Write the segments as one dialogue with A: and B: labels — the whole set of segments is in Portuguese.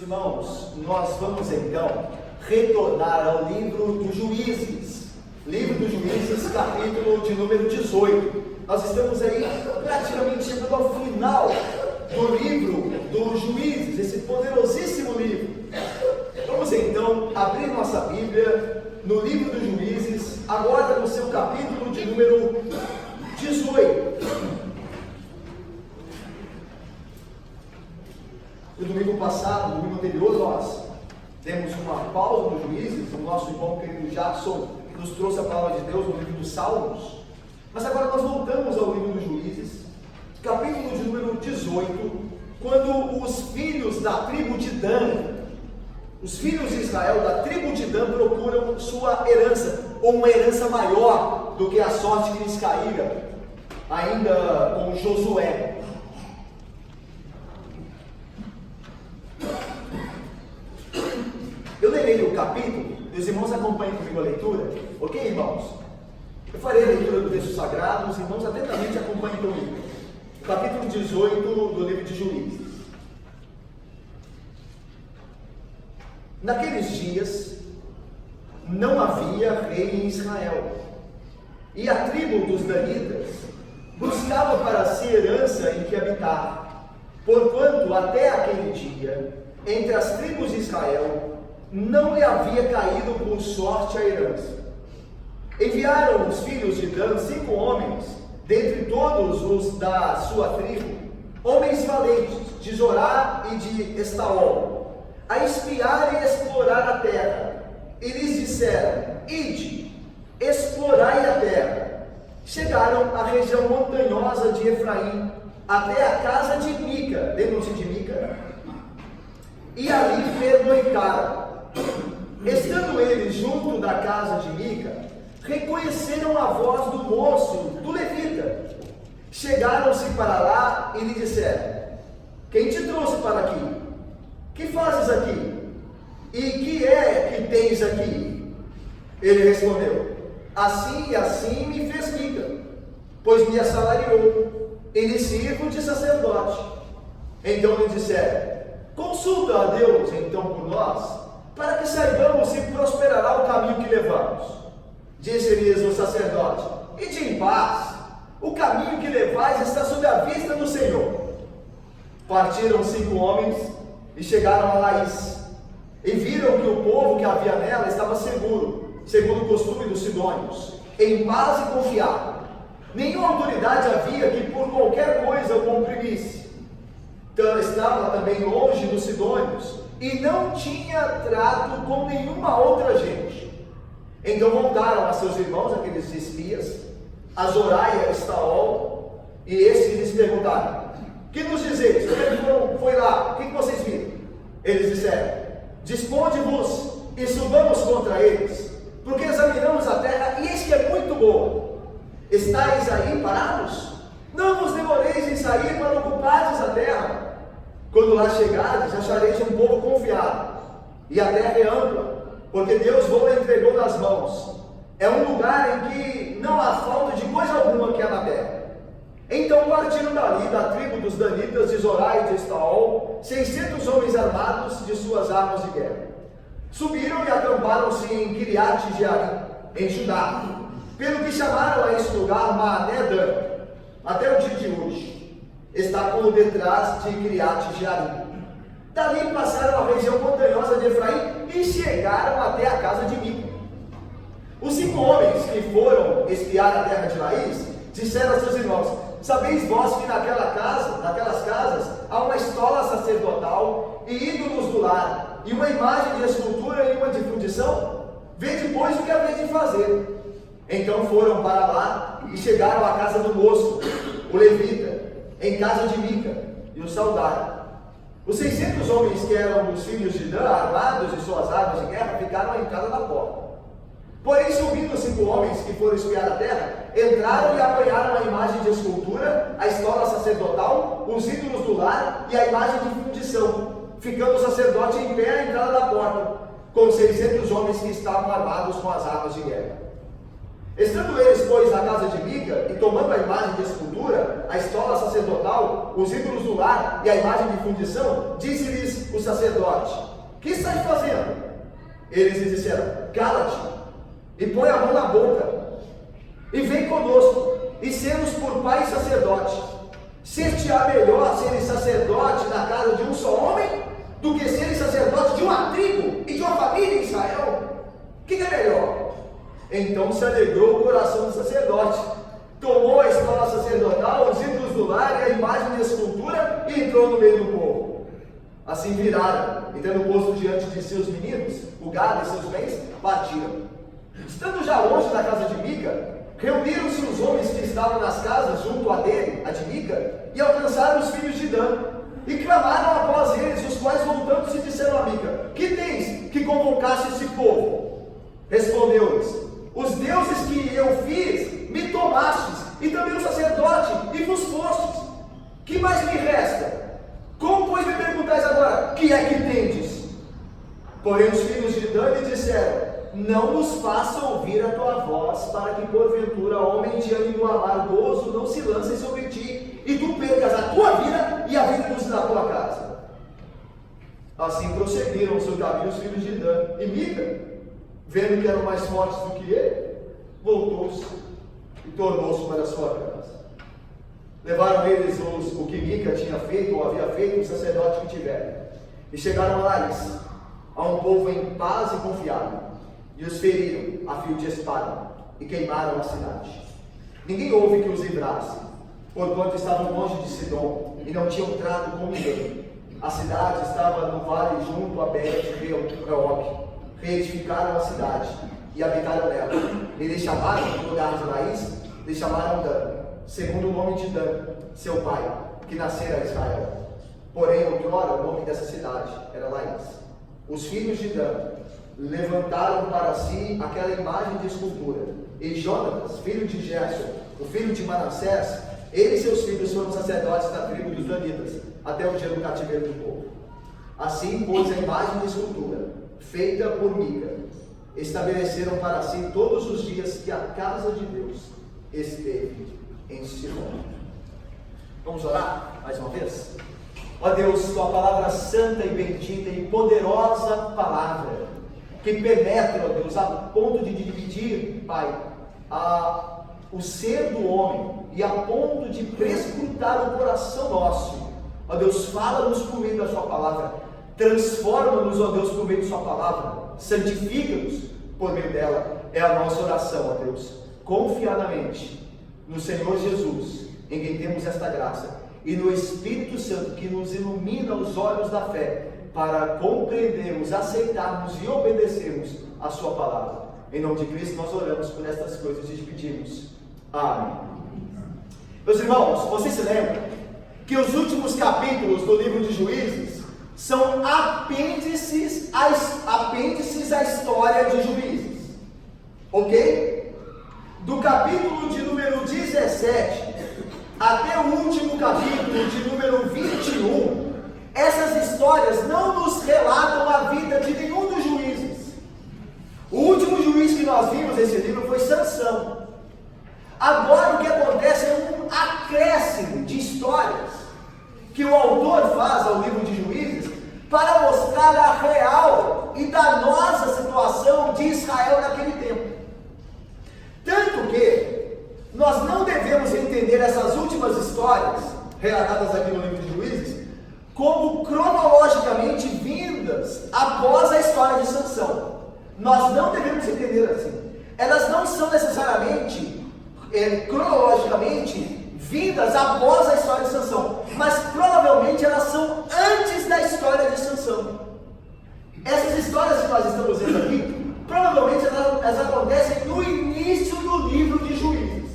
A: Irmãos, nós vamos então retornar ao livro dos Juízes. Livro dos Juízes, capítulo de número 18. Nós estamos aí praticamente chegando ao final do livro dos Juízes, esse poderosíssimo livro. Vamos então abrir nossa Bíblia no livro dos Juízes, agora no seu capítulo de número 18. No domingo passado, no domingo anterior, nós demos uma pausa nos Juízes. O nosso irmão querido Jackson nos trouxe a palavra de Deus no livro dos Salmos. Mas agora nós voltamos ao livro dos Juízes, capítulo de número 18, quando os filhos da tribo de Dan, os filhos de Israel da tribo de Dan procuram sua herança, ou uma herança maior do que a sorte que lhes caíra, ainda com Josué. Eu lerei o capítulo, os irmãos acompanhem comigo a leitura, ok, irmãos? Eu farei a leitura do texto sagrado, os irmãos atentamente acompanhem comigo. O capítulo 18 do livro de Juízes. Naqueles dias, não havia rei em Israel, e a tribo dos Danitas buscava para si herança em que habitar, porquanto até aquele dia, entre as tribos de Israel, não lhe havia caído por sorte a herança. Enviaram os filhos de Dan 5 homens, dentre todos os da sua tribo, homens valentes, de Zorá e de Estaol, a espiar e explorar a terra. E lhes disseram: ide, explorai a terra. Chegaram à região montanhosa de Efraim, até a casa de Mica, lembram-se de Mica? E ali pernoitaram. Estando eles junto da casa de Mica, reconheceram a voz do moço, do levita. Chegaram-se para lá e lhe disseram: quem te trouxe para aqui? Que fazes aqui? E que é que tens aqui? Ele respondeu: assim e assim me fez Mica, pois me assalariou, e lhe sirvo de sacerdote. Então lhe disseram: consulta a Deus então por nós, para que saibamos se prosperará o caminho que levamos. Disse-lhes o sacerdote: ide em paz, o caminho que levais está sob a vista do Senhor. Partiram 5 homens e chegaram a Laís, e viram que o povo que havia nela estava seguro, segundo o costume dos sidônios, em paz e confiável. Nenhuma autoridade havia que por qualquer coisa o comprimisse. Estava também longe dos sidônios, e não tinha trato com nenhuma outra gente. Então voltaram a seus irmãos, aqueles espias, a Zorá e a Estaol, e estes lhes perguntaram: que nos dizeis? Foi lá, o que vocês viram? Eles disseram: disponde-vos e subamos contra eles, porque examinamos a terra e eis que é muito boa. Estais aí parados? Não vos demoreis em sair para ocupardes a terra. Quando lá chegardes, achareis um povo confiado, e a terra é ampla, porque Deus vos entregou nas mãos. É um lugar em que não há falta de coisa alguma que há na terra. Então partiram dali da tribo dos Danitas, de Zorá e de Estaol, 600 homens armados de suas armas de guerra. Subiram e acamparam-se em Kiriat-Jearim, em Judá, pelo que chamaram a esse lugar Maané-Dan, até o dia de hoje. Está por detrás de Kiriat-Jearim. Dali passaram a região montanhosa de Efraim e chegaram até a casa de Mica. Os 5 homens que foram espiar a terra de Laís disseram a seus irmãos: sabeis vós que naquelas casas há uma estola sacerdotal e ídolos do lar, e uma imagem de escultura e uma de fundição? Vede, pois, o que haveis de fazer. Então foram para lá e chegaram à casa do moço, o levita, em casa de Mica, e o saudaram. Os 600 homens que eram dos filhos de Dan, armados de suas armas de guerra, ficaram à entrada da porta. Porém, subindo os 5 homens que foram espiar a terra, entraram e apanharam a imagem de escultura, a estola sacerdotal, os ídolos do lar e a imagem de fundição, ficando o sacerdote em pé à entrada da porta, com 600 homens que estavam armados com as armas de guerra. Estando eles, pois, na casa de Mica, e tomando a imagem de escultura, a estola sacerdotal, os ídolos do lar e a imagem de fundição, disse-lhes o sacerdote: que estáis fazendo? Eles lhe disseram: cala-te, e põe a mão na boca, e vem conosco, e sermos por pai e sacerdote. Ser-te-á melhor seres sacerdote na casa de um só homem, do que seres sacerdote de uma tribo e de uma família em Israel? O que é melhor? Então se alegrou o coração do sacerdote, tomou a estola sacerdotal, os ídolos do lar e a imagem de escultura, e entrou no meio do povo. Assim viraram, e tendo posto diante de seus meninos o gado e seus bens, partiram. Estando já longe da casa de Mica, reuniram-se os homens que estavam nas casas junto a dele, a de Mica, e alcançaram os filhos de Dan, e clamaram após eles, os quais voltando-se disseram a Mica: que tens que convocaste esse povo? Respondeu-lhes: os deuses que eu fiz, me tomastes, e também o sacerdote, e vos fostes. Que mais me resta? Como, pois, me perguntais agora, que é que tendes? Porém os filhos de Dan lhe disseram: não nos faça ouvir a tua voz, para que porventura homem de ânimo amargoso não se lance sobre ti, e tu percas a tua vida e a vida dos da tua casa. Assim prosseguiram o seu caminho os filhos de Dan, e Mica, vendo que eram mais fortes do que ele, voltou-se e tornou-se para a sua casa. Levaram eles o que Mica tinha feito, ou havia feito, o sacerdote que tiveram, e chegaram a Laís, a um povo em paz e confiável, e os feriram a fio de espada, e queimaram a cidade. Ninguém houve que os livrasse, porquanto estavam longe de Sidom, e não tinham trato com ninguém. A cidade estava no vale junto a Bet-Reob. Reedificaram a cidade e habitaram nela. E lhe chamaram, no lugar de Laís, lhe chamaram Dan, segundo o nome de Dan, seu pai, que nascera a Israel. Porém, outrora, o nome dessa cidade era Laís. Os filhos de Dan levantaram para si aquela imagem de escultura, e Jonatas, filho de Gerson, o filho de Manassés, ele e seus filhos foram sacerdotes da tribo dos Danitas, até o dia do cativeiro do povo. Assim, pois, a imagem de escultura, feita por Mica, estabeleceram para si todos os dias que a casa de Deus esteve em Siló. Vamos orar mais uma vez? Ó Deus, tua palavra santa e bendita e poderosa palavra, que penetra, ó Deus, a ponto de dividir, Pai, o ser do homem, e a ponto de prescrutar o coração nosso. Ó Deus, fala-nos por meio da sua palavra, transforma-nos, ó Deus, por meio de sua palavra, santifica-nos por meio dela. É a nossa oração, ó Deus, confiadamente no Senhor Jesus, em quem temos esta graça, e no Espírito Santo, que nos ilumina os olhos da fé, para compreendermos, aceitarmos e obedecermos a sua palavra. Em nome de Cristo nós oramos por estas coisas e te pedimos. Amém. Meus irmãos, vocês se lembram que os últimos capítulos do livro de Juízes são apêndices à história de Juízes, ok? Do capítulo de número 17 até o último capítulo de número 21, essas histórias não nos relatam a vida de nenhum dos juízes. O último juiz que nós vimos nesse livro foi Sansão. Agora o que acontece é um acréscimo de histórias que o autor faz ao livro de Juízes para mostrar a real e danosa situação de Israel naquele tempo. Tanto que nós não devemos entender essas últimas histórias relatadas aqui no livro de Juízes como cronologicamente vindas após a história de Sansão. Nós não devemos entender assim. Elas não são necessariamente cronologicamente vindas após a história de Sansão, mas provavelmente elas são antes da história de Sansão. Essas histórias que nós estamos vendo aqui, provavelmente elas acontecem no início do livro de Juízes.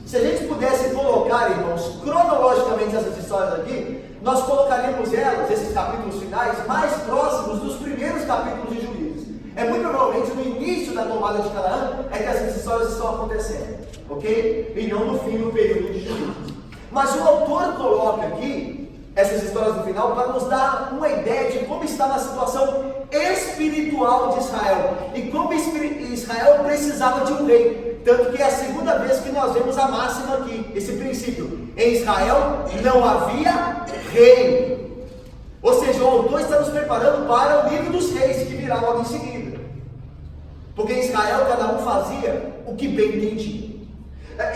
A: Se a gente pudesse colocar, irmãos, cronologicamente essas histórias aqui, nós colocaríamos elas, esses capítulos finais, mais próximos dos primeiros capítulos de Juízes. É muito provavelmente no início da tomada de Canaã é que essas histórias estão acontecendo, ok? E não no fim do período de Juízes. Mas o autor coloca aqui essas histórias no final para nos dar uma ideia de como está na situação espiritual de Israel e como Israel precisava de um rei. Tanto que é a segunda vez que nós vemos a máxima aqui, esse princípio. Em Israel não havia rei. Ou seja, o autor está nos preparando para o livro dos reis, que virá logo em seguida. Porque em Israel cada um fazia o que bem entendia.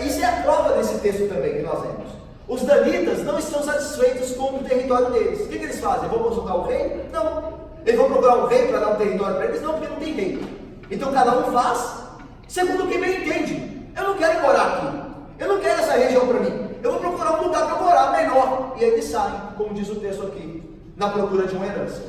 A: Isso é a prova desse texto também que nós vemos. Os danitas não estão satisfeitos com o território deles. O que eles fazem? Vão consultar o rei? Não. Eles vão procurar um rei para dar um território para eles? Não, porque não tem rei. Então cada um faz segundo o que bem entende. Eu não quero morar aqui. Eu não quero essa região para mim. Eu vou procurar um lugar para morar melhor. E aí eles saem, como diz o texto aqui, na procura de uma herança.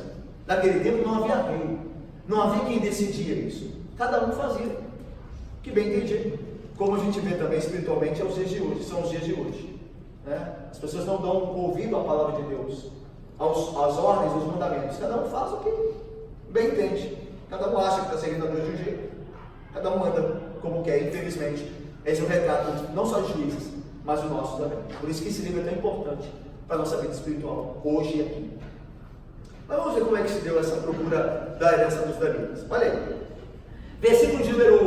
A: Naquele tempo não havia rei. Não havia quem decidia isso. Cada um fazia o que bem entendia. Como a gente vê também espiritualmente, aos dias de hoje, são os dias de hoje. Né? As pessoas não dão ouvido à palavra de Deus, às ordens, aos mandamentos. Cada um faz o que bem entende. Cada um acha que está seguindo a Deus de um jeito. Cada um anda como quer, infelizmente. Esse é o retrato não só de juízes, mas o nosso também. Por isso que esse livro é tão importante para a nossa vida espiritual, hoje e aqui. Mas vamos ver como é que se deu essa procura da herança dos danitas. Olha aí. Versículo de número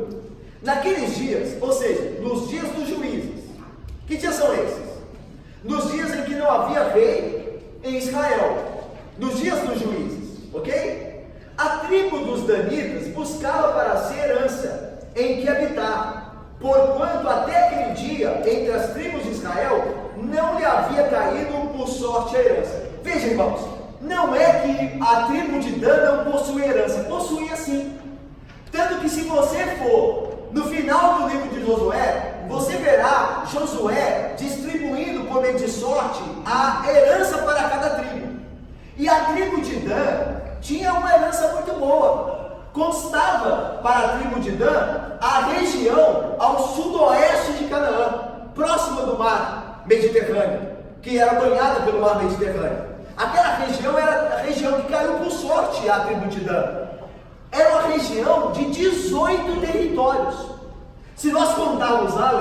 A: 1. Naqueles dias, ou seja, nos dias dos juízes. Que dias são esses? Nos dias em que não havia rei em Israel. Nos dias dos juízes, ok? A tribo dos danitas buscava para si herança em que habitar, porquanto até aquele dia, entre as tribos de Israel, não lhe havia caído por sorte a herança. Veja, irmãos, não é que a tribo de Dan não possuía herança, possuía sim. Tanto que se você for no final do livro de Josué, você verá Josué distribuindo por meio de sorte a herança para cada tribo. E a tribo de Dan tinha uma herança muito boa. Constava para a tribo de Dan a região ao sudoeste de Canaã, próxima do mar Mediterrâneo, que era banhada pelo mar Mediterrâneo. Aquela região era a região que caiu por sorte à tribo de Dan. Era uma região de 18 territórios. Se nós contarmos lá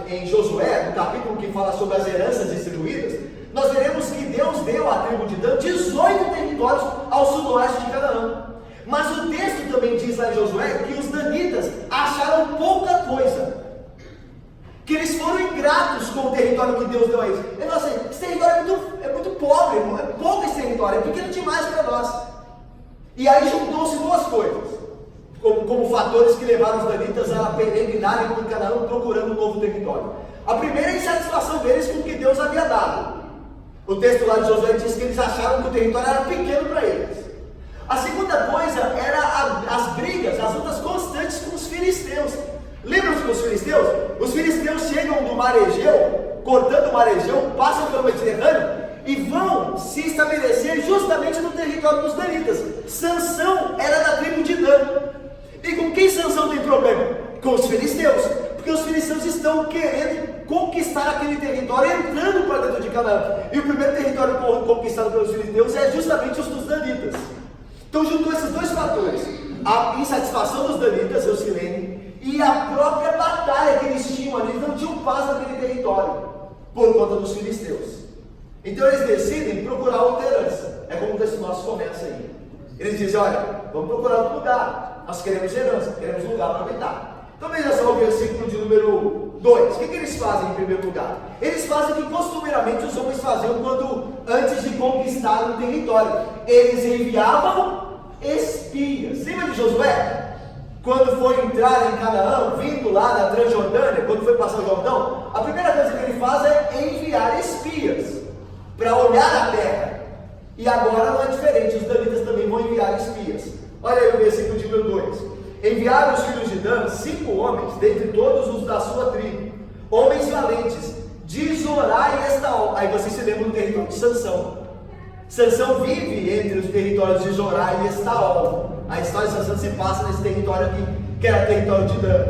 A: em Josué, no capítulo que fala sobre as heranças distribuídas, nós veremos que Deus deu à tribo de Dan 18 territórios ao sudoeste de Canaã. Mas o texto também diz lá em Josué que os danitas acharam pouca coisa, que eles foram ingratos com o território que Deus deu a eles. Ele falou assim: esse território é muito pobre, é pouco esse território, é pequeno demais para nós. E aí juntou-se duas coisas, como fatores que levaram os danitas a peregrinarem por Canaã procurando um novo território. A primeira é a insatisfação deles com o que Deus havia dado. O texto lá de Josué diz que eles acharam que o território era pequeno para eles. A segunda coisa era as brigas, as lutas constantes com os filisteus. Lembram-se dos filisteus? Os filisteus chegam do mar Egeu, cortando o mar Egeu, passam pelo Mediterrâneo e vão se estabelecer justamente no território dos danitas. Sansão era da tribo de Dan. E com quem Sansão tem problema? Com os filisteus. Porque os filisteus estão querendo conquistar aquele território, entrando para dentro de Canaã. E o primeiro território conquistado pelos filisteus é justamente os dos danitas. Então juntou esses dois fatores: a insatisfação dos danitas, eu se lembre, e a própria batalha que eles tinham ali. Eles não tinham paz naquele território por conta dos filisteus. Então eles decidem procurar outra herança. É como o texto nosso começa aí. Eles dizem: olha, vamos procurar outro lugar. Nós queremos herança, queremos lugar para habitar. Então veja só o versículo de número 2. O que eles fazem em primeiro lugar? Eles fazem o que costumeiramente os homens faziam antes de conquistar um território. Eles enviavam espias. Lembra de Josué? Quando foi entrar em Canaã, vindo lá da Transjordânia, quando foi passar o Jordão, a primeira coisa que ele faz é enviar espias para olhar a terra. E agora não é diferente, os danitas também vão enviar espias. Olha aí o versículo de número 2. Enviaram os filhos de Dan 5 homens, dentre todos os da sua tribo, homens valentes, de Zorá e Estaol. Aí você se lembra do território de Sansão. Sansão vive entre os territórios de Zorá e Estaol. A história de Sansão se passa nesse território aqui, que era o território de Dan.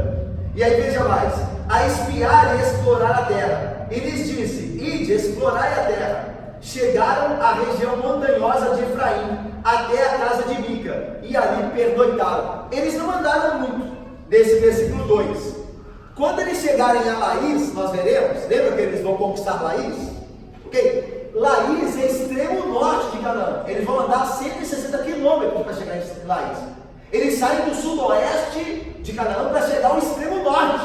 A: E aí veja mais: a espiar e explorar a terra. E lhes disse: ide, explorai a terra. Chegaram à região montanhosa de Efraim, até a casa de Mica, e ali pernoitaram. Eles não andaram muito, nesse versículo 2. Quando eles chegarem a Laís, nós veremos, lembra que eles vão conquistar Laís? Ok? Laís é extremo norte de Canaã. Eles vão andar 160 quilômetros para chegar em Laís. Eles saem do sudoeste de Canaã para chegar ao extremo norte.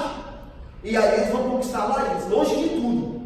A: E aí eles vão conquistar lá, longe de tudo.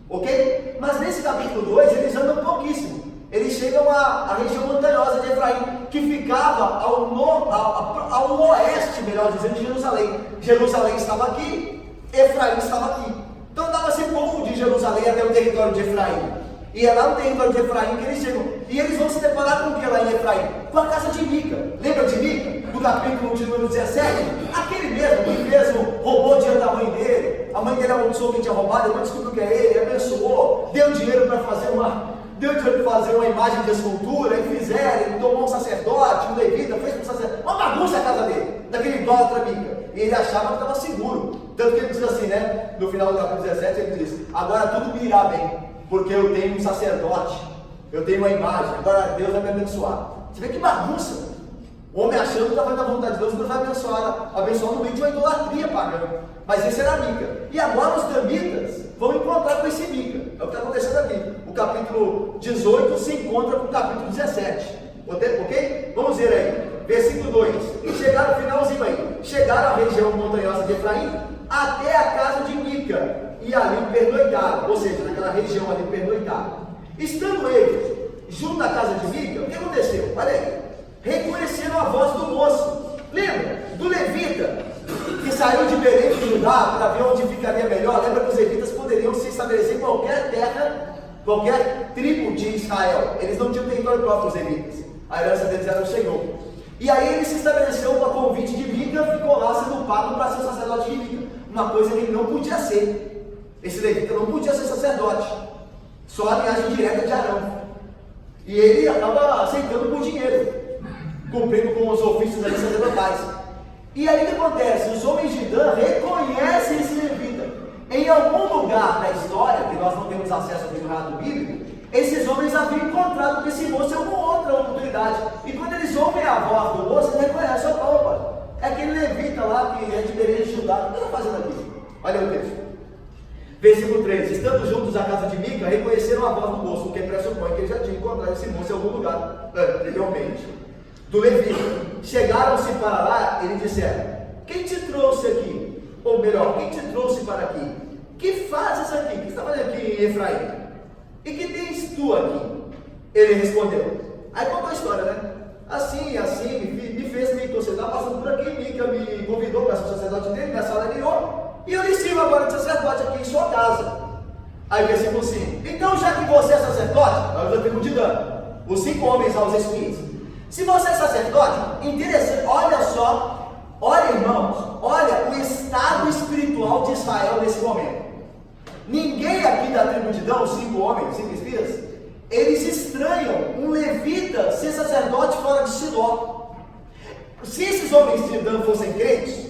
A: Ok? Mas nesse capítulo 2, eles andam pouquíssimo. Eles chegam à região montanhosa de Efraim, que ficava ao oeste, melhor dizendo, de Jerusalém. Jerusalém estava aqui, Efraim estava aqui. Então dava-se pouco de Jerusalém até o território de Efraim. E é lá no território de Efraim que eles chegam. E eles vão se deparar com o que lá em Efraim? Com a casa de Mica. Lembra de Mica? Do capítulo de número 17? Aquele mesmo que mesmo roubou o dinheiro da mãe dele. A mãe dele amaldiçoou quem tinha roubado, depois descobriu que é ele, abençoou, deu dinheiro para fazer uma imagem de escultura, e fizeram, ele tomou um sacerdote, um levita, fez um sacerdote, uma bagunça a casa dele, daquele idólatra Mica. E ele achava que estava seguro. Tanto que ele diz assim, né? No final do capítulo 17, ele diz: agora tudo me irá bem, porque eu tenho um sacerdote, eu tenho uma imagem, agora Deus vai me abençoar. Você vê que bagunça. O homem achando que está fazendo a vontade de Deus, Deus vai abençoar no meio de uma idolatria pagã. Mas esse era Mica. E agora os damitas vão encontrar com esse Mica. É o que está acontecendo aqui. O capítulo 18 se encontra com o capítulo 17. Ok? Vamos ver aí. Versículo 2. E chegaram, finalzinho aí. Chegaram à região montanhosa de Efraim, até a casa de Mica. E ali pernoitaram. Ou seja, naquela região ali pernoitaram. Estando eles junto à casa de Mica, o que aconteceu? Olha aí. Reconheceram a voz do moço. Lembra? Do levita, que saiu de Belém de Judá para ver onde ficaria melhor. Lembra que os levitas poderiam se estabelecer em qualquer terra, qualquer tribo de Israel. Eles não tinham território próprio, os levitas. A herança deles era o Senhor. E aí ele se estabeleceu com a convite de Mica, ficou lá sendo pago para ser o sacerdote de Mica. Uma coisa que ele não podia ser. Esse levita não podia ser sacerdote. Só a linhagem direta de Arão. E ele acaba aceitando por dinheiro, cumprindo com os ofícios ali sacerdotais. E aí o que acontece? Os homens de Dan reconhecem esse levita. Em algum lugar da história, que nós não temos acesso ao relato bíblico, esses homens haviam encontrado com esse moço em alguma outra oportunidade. E quando eles ouvem a voz do moço, eles reconhecem: opa, é aquele levita lá que é de Belém de Judá. O que está fazendo aqui? Olha o texto. Versículo 3: estando juntos à casa de Mica, reconheceram a voz do moço, porque pressupõe que ele já tinha encontrado esse moço em algum lugar anteriormente. Do levita. Chegaram-se para lá e lhe disseram: quem te trouxe aqui? Ou melhor, quem te trouxe para aqui? Que fazes aqui? O que está fazendo aqui em Efraim? E que tens tu aqui? Ele respondeu. Aí contou a história, né? Assim, me fez me você está passando por aqui, Mica me convidou para ser sacerdote dele, me assalariou, e eu lhe sirvo agora de sacerdote aqui em sua casa. Aí versículo 5: então já que você é sacerdote, nós já temos de dano, os 5 homens aos espias. Se você é sacerdote, interessante, olha só, olha irmãos, olha o estado espiritual de Israel nesse momento. Ninguém aqui da tribo de Dan, os 5 homens, 5 espias, eles estranham um levita ser sacerdote fora de Siló. Se esses homens de Dan fossem crentes,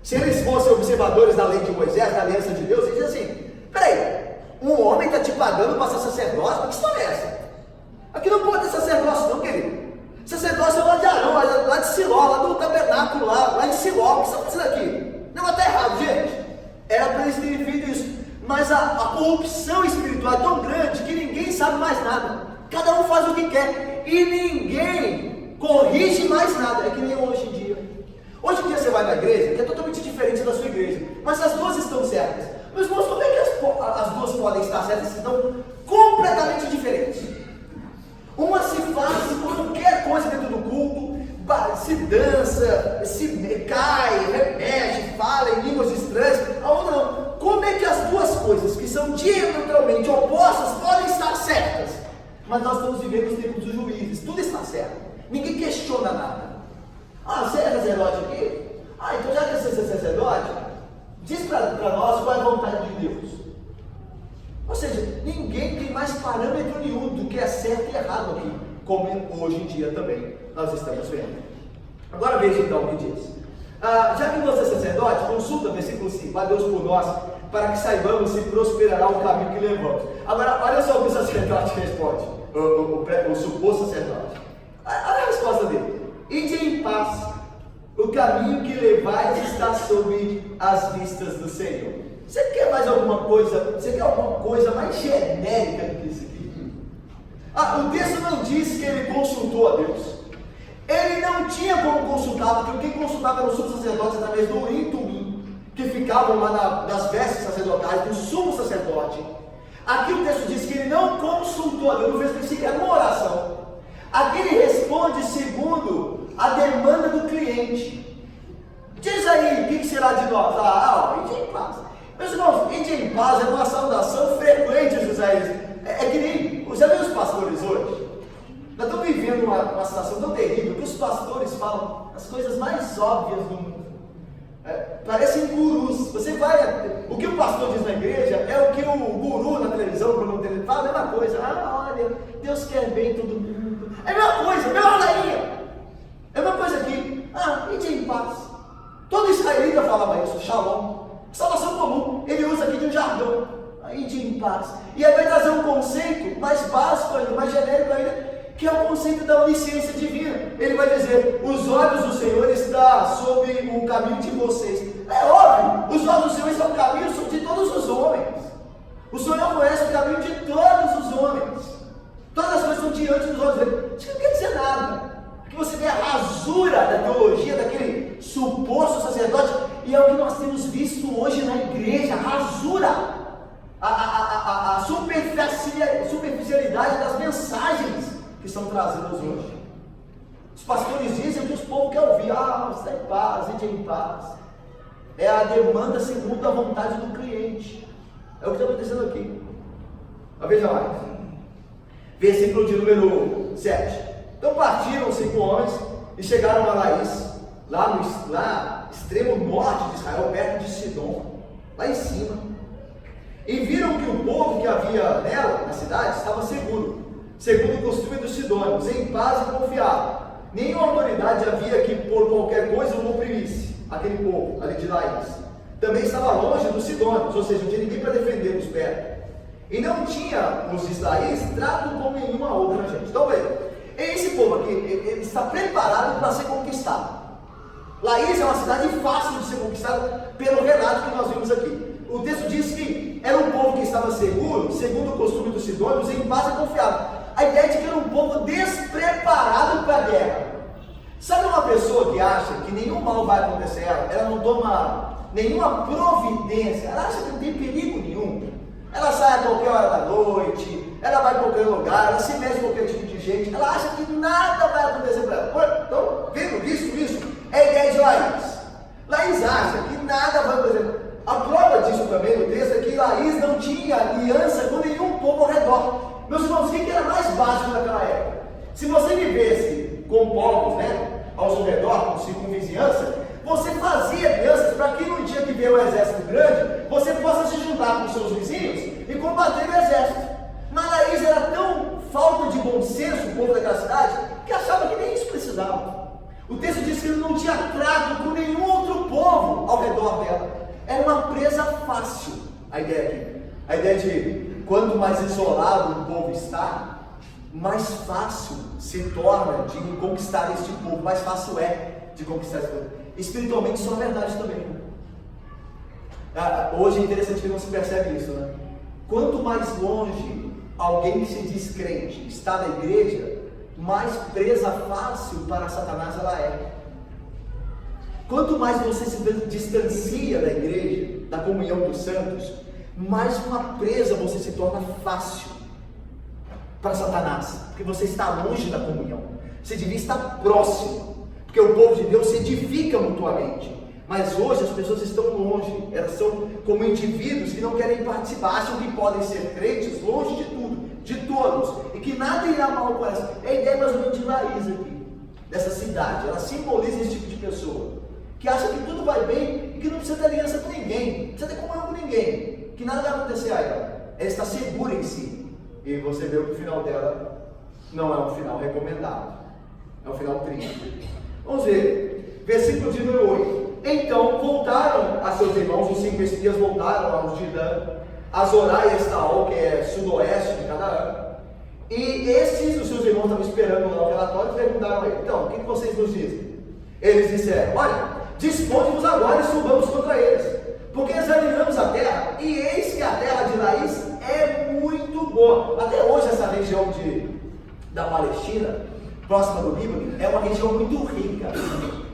A: se eles fossem observadores da lei de Moisés, da aliança de Deus, eles dizem assim: peraí, um homem está te pagando para ser sacerdote? Que história é essa? Aqui não pode ter sacerdócio não, querido. Sacerdócio é lá de Arão, lá de Siló, lá do tabernáculo, lá de Siló. O que está fazendo aqui? Não, está errado, gente. Era para eles terem feito isso. Mas a corrupção espiritual é tão grande que ninguém sabe mais nada. Cada um faz o que quer. E ninguém corrige mais nada. É que nem hoje em dia. Hoje em dia você vai na igreja, que é totalmente diferente da sua igreja. Mas as duas estão certas. Meus irmãos, como é que as duas podem estar certas se estão completamente diferentes? Uma se faz qualquer coisa dentro do culto, se dança, se cai, repete, fala em línguas estranhas. A outra não. Como é que as duas coisas que são diametralmente opostas podem estar certas? Mas nós estamos vivendo os tempos dos juízes, tudo está certo, ninguém questiona nada. Ah, você é sacerdote aqui? Ah, então já que você é sacerdote, diz para nós qual é a vontade de Deus. Ou seja, ninguém tem mais parâmetro nenhum do que é certo e errado aqui, como hoje em dia também nós estamos vendo. Agora veja então o que diz. Já que você é sacerdote, consulta versículo 5, a Deus por nós, para que saibamos se prosperará o caminho que levamos. Agora, olha só o que o sacerdote responde, o suposto sacerdote. Olha a resposta dele: ide em paz, o caminho que levais está sob as vistas do Senhor. Você quer mais alguma coisa? Você quer alguma coisa mais genérica do que isso aqui? O texto não diz que ele consultou a Deus. Ele não tinha como consultar, porque quem consultava eram os sumos sacerdotes através do Urim e Tumim, que ficavam lá nas vestes sacerdotais do sumo sacerdote. Aqui o texto diz que ele não consultou, ele não fez nem sequer uma oração. Aqui ele responde segundo a demanda do cliente. Diz aí, o que será de nós? Ide em paz. Meus irmãos, ide em paz é uma saudação frequente dos israelitas. É que nem, já viu os pastores hoje? Nós estamos vivendo uma situação tão terrível que os pastores falam as coisas mais óbvias do mundo. Parecem gurus. Você vai, o que o pastor diz na igreja é o que o guru na televisão, quando ele fala a mesma coisa. Olha, Deus quer bem todo mundo. É a mesma coisa, mesma ladainha. É a mesma coisa aqui. Ide em paz. Todo israelita falava isso, shalom. Salvação comum. Ele usa aqui de um jargão. Ide em paz. E aí vai trazer um conceito mais básico ainda, mais genérico ainda, que é o conceito da onisciência divina. Ele vai dizer: os olhos do Senhor estão sobre o caminho de vocês. É óbvio, os olhos do Senhor estão no caminho de todos os homens. O Senhor conhece o caminho de todos os homens. Todas as coisas estão diante dos olhos dele. Isso não quer dizer nada. Porque você vê a rasura da teologia daquele suposto sacerdote, e é o que nós temos visto hoje na igreja, a rasura, a superficialidade das mensagens que são trazidas hoje. Os pastores dizem que os povos querem ouvir: está em paz, ide em paz. É a demanda segundo a vontade do cliente. É o que está acontecendo aqui. Mas veja mais, versículo de número 7. Então partiram 5 homens e chegaram a Laís, lá no extremo norte de Israel, perto de Sidom, lá em cima, e viram que o povo que havia nela, na cidade, estava seguro, segundo o costume dos sidônios, em paz e confiável. Nenhuma autoridade havia que por qualquer coisa o oprimisse, aquele povo ali de Laís. Também estava longe dos sidônios, ou seja, não tinha ninguém para defender-os perto. E não tinha os de Laís trato com nenhuma outra gente. Então veja, esse povo aqui, ele está preparado para ser conquistado. Laís é uma cidade fácil de ser conquistada pelo relato que nós vimos aqui. O texto diz que era um povo que estava seguro, segundo o costume dos sidônios, em paz e confiável. A ideia de que era um povo despreparado para a guerra. Sabe uma pessoa que acha que nenhum mal vai acontecer a ela, ela não toma nenhuma providência, ela acha que não tem perigo nenhum. Ela sai a qualquer hora da noite, ela vai em qualquer lugar, ela se mete em qualquer tipo de gente, ela acha que nada vai acontecer para ela. Então, vendo isso, é a ideia de Laís. Laís acha que nada vai acontecer. A prova disso também no texto é que Laís não tinha aliança com nenhum povo ao redor. Meus irmãos, o que era mais básico naquela época? Se você vivesse com povos, ao seu redor, com circunvizinhança, você fazia alianças para que no dia que vier um exército grande, você possa se juntar com seus vizinhos e combater o exército. Mas Laís era tão falta de bom senso, o povo daquela cidade, que achava que nem isso precisava. O texto diz que ele não tinha trato com nenhum outro povo ao redor dela. Era uma presa fácil, a ideia aqui. A ideia de quanto mais isolado o povo está, mais fácil se torna de conquistar este povo, mais fácil é de conquistar esse povo. Espiritualmente isso é verdade também. Hoje é interessante que não se percebe isso, né? Quanto mais longe alguém que se diz crente está da igreja, mais presa fácil para Satanás ela é. Quanto mais você se distancia da igreja, da comunhão dos santos, mais uma presa você se torna fácil para Satanás, porque você está longe da comunhão. Você devia estar próximo, porque o povo de Deus se edifica mutuamente. Mas hoje as pessoas estão longe, elas são como indivíduos que não querem participar, acham que podem ser crentes longe de tudo, de todos, e que nada irá mal com elas. É a ideia mais ou menos de Laís aqui, dessa cidade. Ela simboliza esse tipo de pessoa, que acha que tudo vai bem e que não precisa ter aliança com ninguém, não precisa ter comunhão com ninguém, que nada vai acontecer a ela. Ela está segura em si, e você vê que o final dela não é um final recomendado, é um final triste. Vamos ver, versículo de número 8. Então voltaram a seus irmãos, os 5 espias voltaram aos de Dan, a Zorá e Estaol, que é sudoeste de Canaã, e esses, os seus irmãos, estavam esperando lá o relatório e perguntaram a ele: então, o que vocês nos dizem? Eles disseram: olha, disponde-vos agora e subamos contra eles, porque examinamos a terra, e eis que a terra de Laís é muito boa. Até hoje essa região da Palestina próxima do Líbano, é uma região muito rica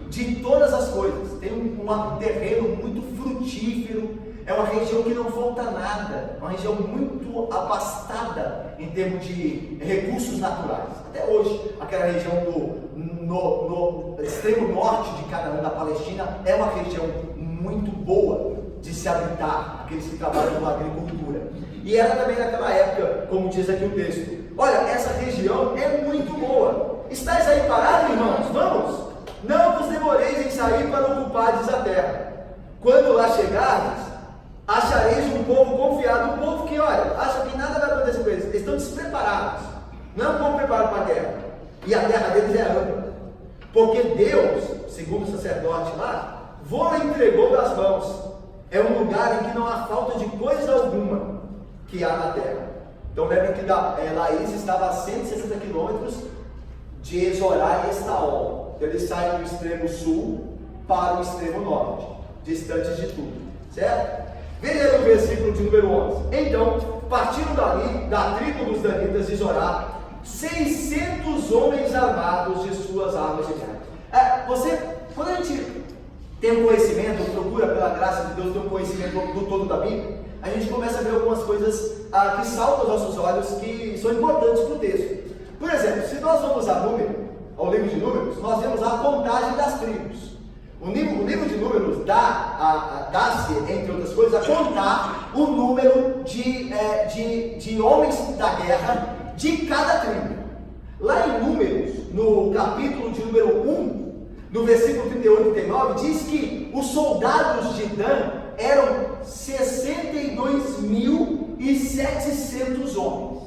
A: de todas as coisas. Tem um terreno muito frutífero, é uma região que não falta nada, uma região muito abastada em termos de recursos naturais. Até hoje, aquela região no extremo norte de Canaã, da Palestina, é uma região muito boa de se habitar, aqueles que trabalham com agricultura. E era também naquela época, como diz aqui o texto, olha, essa região é muito boa. Estais aí parados, irmãos? Vamos? Não vos demoreis em sair para ocupardes a terra. Quando lá chegardes, achareis um povo confiado, um povo que, olha, acha que nada vai acontecer com eles. Eles estão despreparados. Não é um povo preparado para a terra. E a terra deles é ampla. Porque Deus, segundo o sacerdote lá, vos entregou das mãos. É um lugar em que não há falta de coisa alguma que há na terra. Então lembrem que Laís estava a 160 quilômetros de Ezorá e Estaol. Então eles saem do extremo sul para o extremo norte, distantes de tudo, certo? Veja aí o versículo de número 11. Então, partiram dali, da tribo dos danitas de Zorá, 600 homens armados de suas armas de guerra. Quando a gente tem um conhecimento, procura pela graça de Deus ter um conhecimento do todo da Bíblia, a gente começa a ver algumas coisas que saltam aos nossos olhos, que são importantes para o texto. Por exemplo, se nós vamos ao livro de Números, nós vemos a contagem das tribos. O livro de Números dá-se, entre outras coisas, a contar o número de homens da guerra de cada tribo. Lá em Números, no capítulo de número 1, no versículo 38 e 39, diz que os soldados de Dan eram 62.700 homens.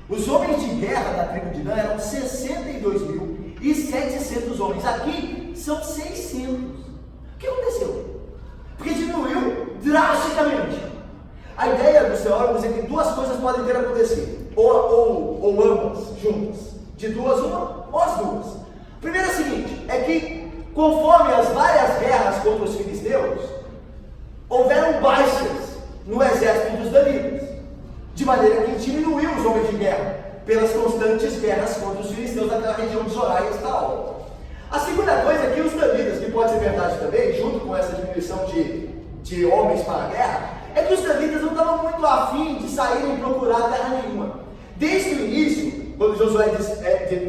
A: Os homens de guerra da tribo de Dan eram 62.700 homens. Aqui são 600. O que aconteceu? Porque diminuiu drasticamente. A ideia dos teólogos é que duas coisas podem ter acontecido, ou ambas juntas. De duas, uma, ou as duas. Primeiro é o seguinte, é que conforme as várias guerras contra os filisteus, houveram baixas no exército dos danitas, de maneira que diminuiu os homens de guerra pelas constantes guerras contra os filisteus daquela região de Zorá e Estaol. A segunda coisa é que os danitas, que pode ser verdade também, junto com essa diminuição de homens para a guerra, é que os danitas não estavam muito afim de saírem procurar terra nenhuma. Desde o início, quando Josué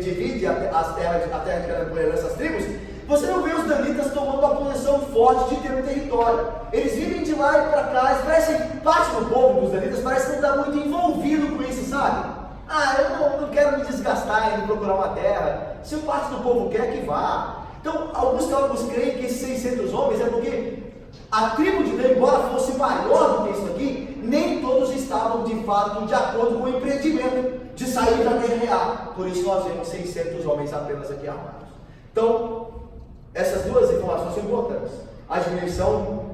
A: divide a terra de Canaã por herança às tribos, você não vê os danitas tomando uma posição forte de ter um território. Eles vivem de lá e para cá, eles parecem, parte do povo dos danitas parece não estar muito envolvido com isso, sabe? Eu não quero me desgastar em procurar uma terra. Se parte do povo quer, que vá. Então, alguns teólogos creem que esses 600 homens é porque a tribo de Dan, embora fosse maior do que isso aqui, nem todos estavam de fato de acordo com o empreendimento de sair para guerrear. Por isso nós vemos 600 homens apenas aqui armados. Então, essas duas informações são importantes. A diminuição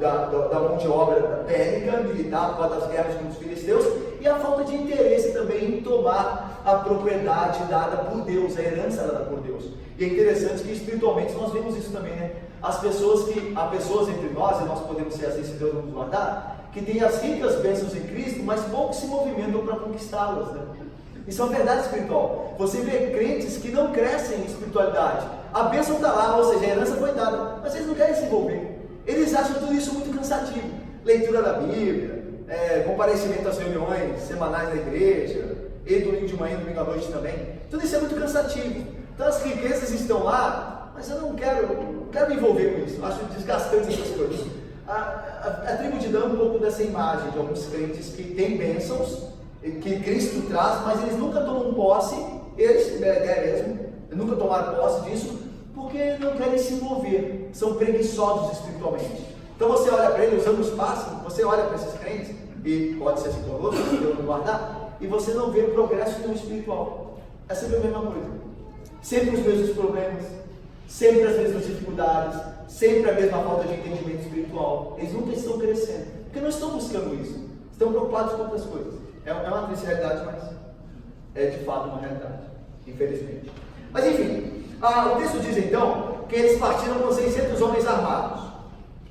A: da mão de obra bélica, militar, por causa das guerras com os filisteus, e a falta de interesse também em tomar a propriedade dada por Deus, a herança dada por Deus. E é interessante que espiritualmente nós vemos isso também, né? Há pessoas entre nós, e nós podemos ser assim se Deus nos guardar, que têm as ricas bênçãos em Cristo, mas poucos se movimentam para conquistá-las, né? Isso é uma verdade espiritual. Você vê crentes que não crescem em espiritualidade. A bênção está lá, ou seja, a herança foi dada, mas eles não querem se envolver. Eles acham tudo isso muito cansativo. Leitura da Bíblia, comparecimento às reuniões semanais da igreja, e domingo de manhã, domingo à noite também. Tudo isso é muito cansativo. Então as riquezas estão lá, mas eu não quero me envolver com isso. Eu acho desgastante essas coisas. A tribo de Dan um pouco dessa imagem de alguns crentes que têm bênçãos, que Cristo traz, mas eles nunca tomam posse, nunca tomaram posse disso, porque não querem se envolver, são preguiçosos espiritualmente. Então você olha para eles, os anos passam, você olha para esses crentes, e pode ser assim conosco, se Deus não guardar, e você não vê progresso no espiritual. É sempre a mesma coisa, sempre os mesmos problemas, sempre as mesmas dificuldades, sempre a mesma falta de entendimento espiritual. Eles nunca estão crescendo, porque não estão buscando isso, estão preocupados com outras coisas. É uma triste realidade, mas é de fato uma realidade, infelizmente. Mas enfim, o texto diz então que eles partiram com 600 homens armados.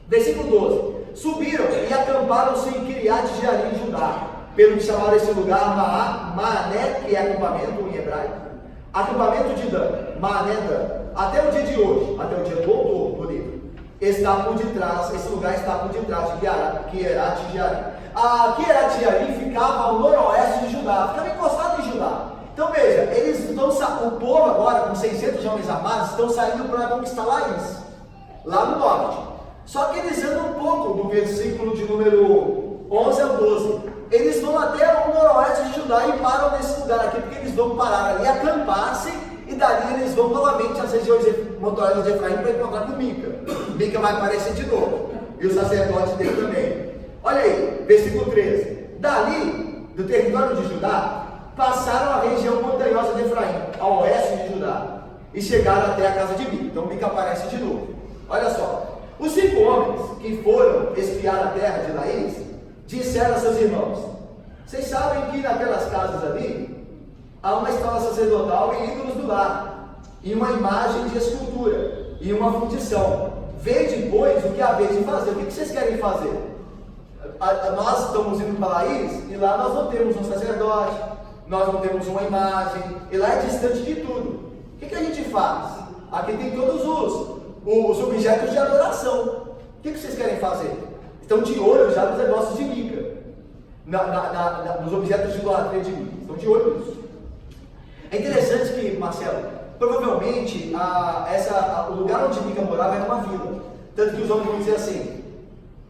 A: Versículo 12: subiram e acamparam-se em Kiriat Jearim, em Judá, pelo que chamaram esse lugar Maané, que é acampamento em hebraico. Acampamento de Dan, Mané Dan, até o dia de hoje, até o dia do autor do livro, está por detrás, esse lugar está por detrás de Quirat Jearim. A Quirat Jearim ficava ao noroeste de Judá, ficava encostado em Judá. Então veja, eles estão, o povo agora, com 600 homens armados, estão saindo para conquistar Laís, lá no norte. Só que eles andam um pouco do versículo de número 11 ao 12. Eles vão até o noroeste de Judá e param nesse lugar aqui, porque eles vão parar ali, acampar-se, e dali eles vão novamente às regiões montanhosas de Efraim para encontrar com Mica. Mica vai aparecer de novo, e o sacerdote dele também. Olha aí, versículo 13. Dali, do território de Judá, passaram a região montanhosa de Efraim, ao oeste de Judá, e chegaram até a casa de Mica. Então Mica aparece de novo. Olha só, os 5 homens que foram espiar a terra de Laís, disseram a seus irmãos: vocês sabem que naquelas casas ali, há uma escola sacerdotal e ídolos do lar, e uma imagem de escultura, e uma fundição. Vede, pois, o que há vez de fazer. O que vocês querem fazer? Nós estamos indo para Laís, e lá nós não temos um sacerdote, nós não temos uma imagem, e lá é distante de tudo. O que a gente faz? Aqui tem todos os objetos de adoração. O que vocês querem fazer? Estão de olho já nos negócios de Mica, nos objetos de idolatria de Mica. Estão de olho nisso. É interessante que, Marcelo, provavelmente o lugar onde Mica morava era uma vila. Tanto que os homens vão dizer assim: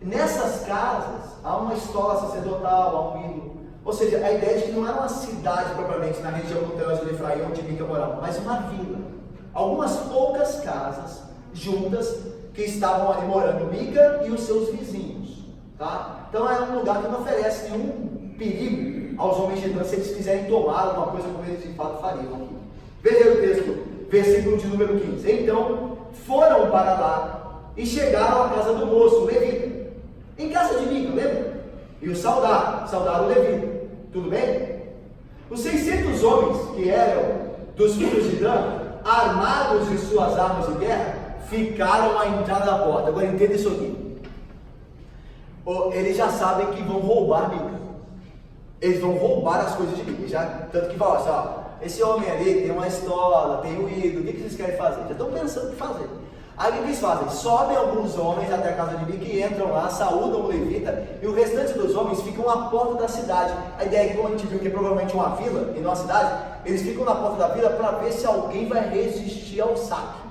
A: nessas casas há uma estola sacerdotal, há um ídolo. Ou seja, a ideia de que não era uma cidade propriamente na região montanhosa de Efraim onde Mica morava, mas uma vila. Algumas poucas casas juntas que estavam ali morando Mica e os seus vizinhos. Tá? Então era um lugar que não oferece nenhum perigo aos homens de Dan se eles quiserem tomar alguma coisa como eles de fato fariam aqui. Veja o texto, versículo de número 15. Então foram para lá e chegaram à casa do moço, o levita, em casa de Mica, lembra? E o saudaram o levita. Tudo bem? Os 600 homens que eram dos filhos de Dan, armados de suas armas de guerra, ficaram à entrada da porta. Agora entenda isso aqui. Eles já sabem que vão roubar Mica. Eles vão roubar as coisas de Mica. Tanto que falam assim: ó, esse homem ali tem uma estola, tem um ídolo, o que vocês querem fazer? Já estão pensando o que fazer. Aí o que eles fazem? Sobem alguns homens até a casa de Mica e entram lá, saúdam o levita, e o restante dos homens ficam à porta da cidade. A ideia é que, como a gente viu que é provavelmente uma vila e não uma cidade, eles ficam na porta da vila para ver se alguém vai resistir ao saque.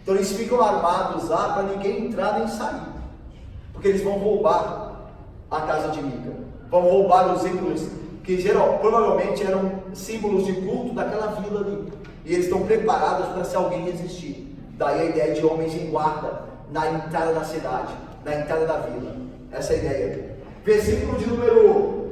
A: Então eles ficam armados lá para ninguém entrar nem sair, porque eles vão roubar a casa de Mica, vão roubar os ídolos que provavelmente eram símbolos de culto daquela vila ali, e eles estão preparados para se alguém resistir. Daí a ideia de homens em guarda na entrada da cidade, na entrada da vila. Essa é a ideia. Versículo de número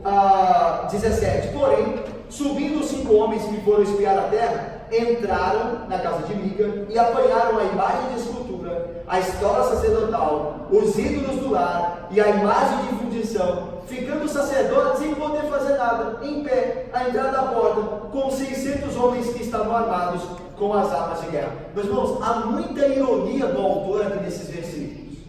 A: 17. Porém, subindo os 5 homens que foram espiar a terra, entraram na casa de Mica e apanharam a imagem de escultura, a estola sacerdotal, os ídolos do lar e a imagem de fundição, ficando os sacerdotes sem poder fazer nada, em pé, à entrada da porta, com 600 homens que estavam armados com as armas de guerra. Meus irmãos, há muita ironia do autor aqui nesses versículos.